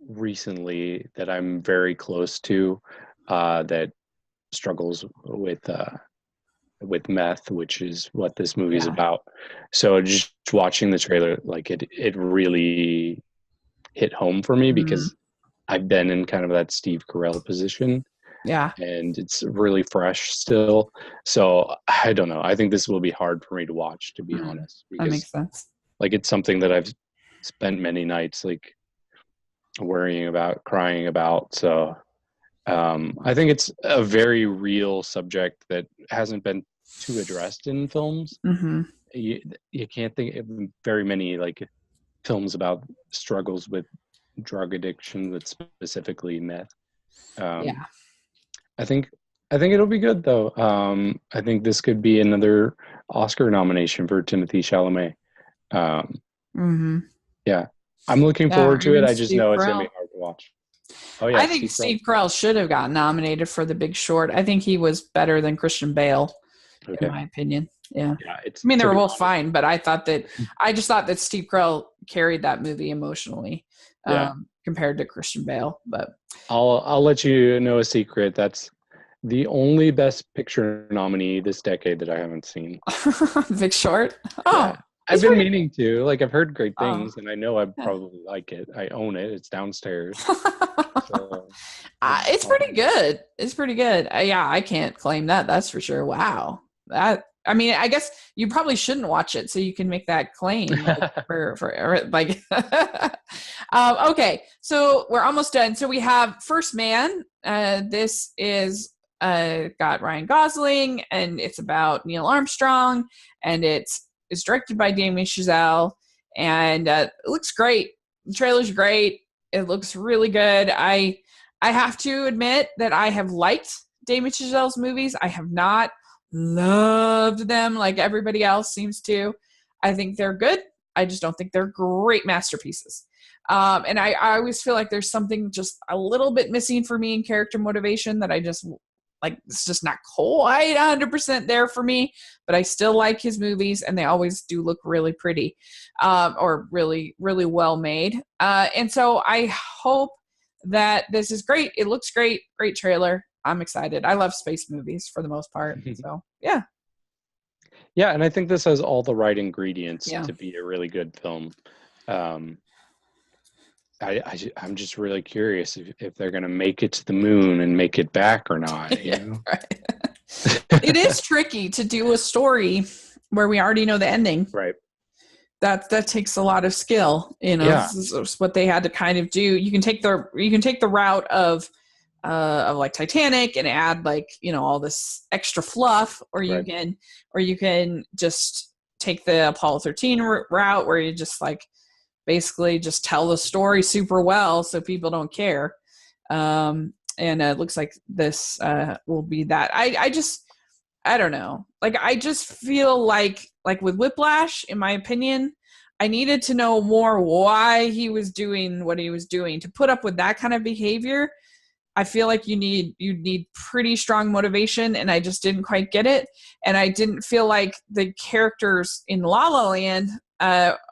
recently that I'm very close to that struggles with meth, which is what this movie is Yeah. about. So just watching the trailer, like it really hit home for me Mm, because I've been in kind of that Steve Carell position, yeah, and it's really fresh still. So I don't know. I think this will be hard for me to watch, to be honest, that because makes sense. Like it's something that I've spent many nights like worrying about, crying about. So I think it's a very real subject that hasn't been too addressed in films. Mm-hmm. You can't think of very many like films about struggles with drug addiction, with specifically meth. Um, Yeah. I think I think it'll be good though. I think this could be another Oscar nomination for Timothy Chalamet. Um, Mm-hmm. yeah, I'm looking Yeah. forward Or to it. even I just Steve know it's gonna Carell. be hard to watch. Oh yeah, I think Steve Carell. Steve Carell should have gotten nominated for The Big Short. I think he was better than Christian Bale, in Okay. my opinion. Yeah. Yeah, it's I mean, they to were be both honest. fine, but I just thought that Steve Carell carried that movie emotionally, Yeah, compared to Christian Bale. But I'll let you know a secret. That's the only Best Picture nominee this decade that I haven't seen. Big Short. Yeah. Oh, I've it's been pretty. meaning to. Like I've heard great Oh, things and I know I'd yeah. probably like it. I own it. It's downstairs. So I just It's want pretty good. It's pretty good. Yeah, I can't claim that. That's for sure. Wow. That. I mean, I guess you probably shouldn't watch it so you can make that claim, like for like. Okay, so we're almost done. So we have First Man. This is got Ryan Gosling, and it's about Neil Armstrong, and it's directed by Damien Chazelle, and it looks great. The trailer's great. It looks really good. I have to admit that I have liked Damien Chazelle's movies. I have not loved them like everybody else seems to. I think they're good. I just don't think they're great masterpieces. And I always feel like there's something just a little bit missing for me in character motivation that I just like. It's just not quite 100% there for me, but I still like his movies and they always do look really pretty, or really, really well made. And so I hope that this is great. It looks great. Great trailer. I'm excited. I love space movies for the most part. So yeah. Yeah, and I think this has all the right ingredients Yeah. to be a really good film. Um, I'm just really curious if they're going to make it to the moon and make it back or not, you Yeah, know? right. It is tricky to do a story where we already know the ending. Right. That takes a lot of skill. Yeah. This is what they had to kind of do. You can take the route of like Titanic and add like all this extra fluff, or Right. you can just take the Apollo 13 route where you just like basically just tell the story super well so people don't care. And it looks like this will be that. I don't know. Like I just feel like with Whiplash, in my opinion, I needed to know more why he was doing what he was doing to put up with that kind of behavior. I feel like you need pretty strong motivation, and I just didn't quite get it. And I didn't feel like the characters in La La Land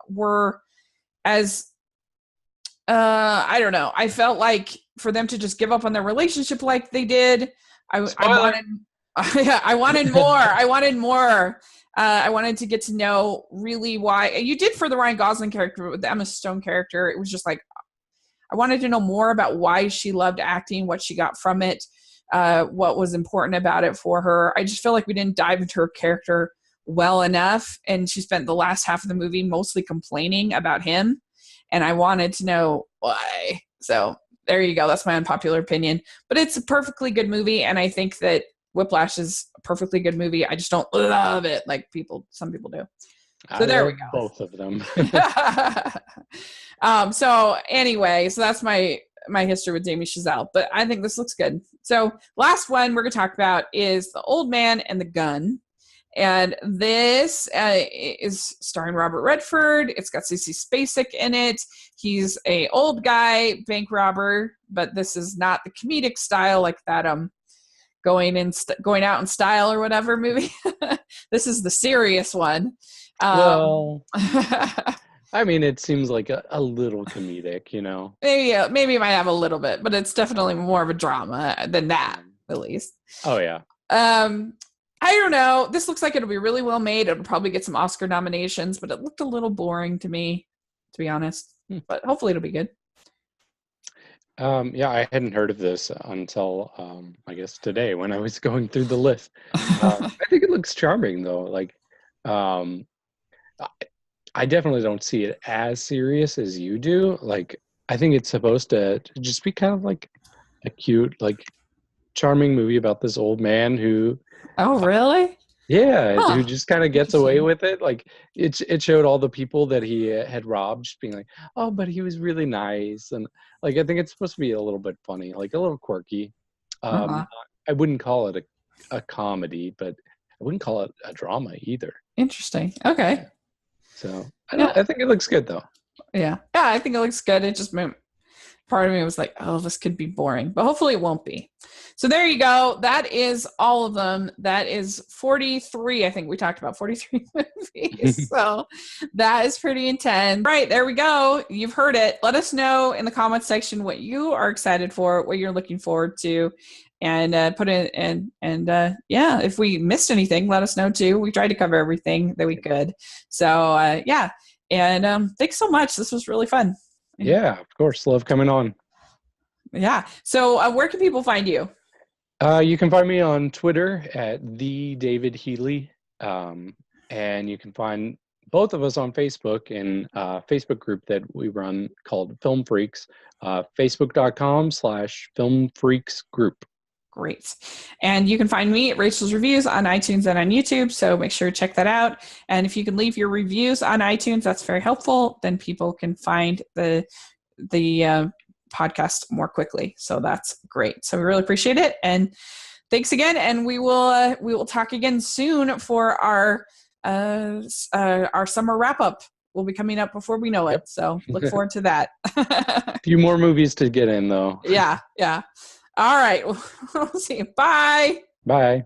were as I don't know. I felt like for them to just give up on their relationship like they did, I Spoiler. wanted yeah, I wanted more. I wanted more. I wanted to get to know really why you did for the Ryan Gosling character with the Emma Stone character. It was just like I wanted to know more about why she loved acting, what she got from it, what was important about it for her. I just feel like we didn't dive into her character well enough, and she spent the last half of the movie mostly complaining about him, and I wanted to know why. So there you go. That's my unpopular opinion, but it's a perfectly good movie, and I think that Whiplash is a perfectly good movie. I just don't love it like some people do. So I there we love go. both of them. So anyway, so that's my history with Damien Chazelle, but I think this looks good. So last one we're going to talk about is The Old Man and the Gun. And this is starring Robert Redford. It's got CC Spacek in it. He's a old guy bank robber, but this is not the comedic style like that going out in style or whatever movie. This is the serious one. Well, I mean, it seems like a little comedic, you know? Maybe it might have a little bit, but it's definitely more of a drama than that, at least. Oh, yeah. I don't know. This looks like it'll be really well made. It'll probably get some Oscar nominations, but it looked a little boring to me, to be honest. But hopefully it'll be good. Yeah, I hadn't heard of this until I guess today when I was going through the list. I think it looks charming though. Like, I definitely don't see it as serious as you do. Like, I think it's supposed to just be kind of like a cute, like charming movie about this old man who, Oh, really? yeah, Huh. who just kind of gets away Interesting. with it. Like it showed all the people that he had robbed, just being like, oh, but he was really nice, and like I think it's supposed to be a little bit funny, like a little quirky. Uh-huh. I wouldn't call it a comedy, but I wouldn't call it a drama either. Interesting. Okay. Yeah. So Yeah. I think it looks good though. Yeah. Yeah. I think it looks good. It just meant part of me was like, oh, this could be boring, but hopefully it won't be. So there you go. That is all of them. That is 43. I think we talked about 43 movies. So that is pretty intense. Right. There we go. You've heard it. Let us know in the comments section what you are excited for, what you're looking forward to, and put it in. And yeah, if we missed anything, let us know too. We tried to cover everything that we could. So yeah. And thanks so much. This was really fun. Yeah, of course. Love coming on. Yeah. So where can people find you? You can find me on Twitter at the David Healy, and you can find both of us on Facebook in a Facebook group that we run called Film Freaks, facebook.com/Film Freaks Group. Great. And you can find me at Rachel's Reviews on iTunes and on YouTube. So make sure to check that out. And if you can leave your reviews on iTunes, that's very helpful. Then people can find the podcast more quickly. So that's great. So we really appreciate it. And thanks again. And we will talk again soon for our summer wrap up. Will be coming up before we know it. Yep. So look forward to that. A few more movies to get in though. Yeah. Yeah. All right. We'll see you. Bye. Bye.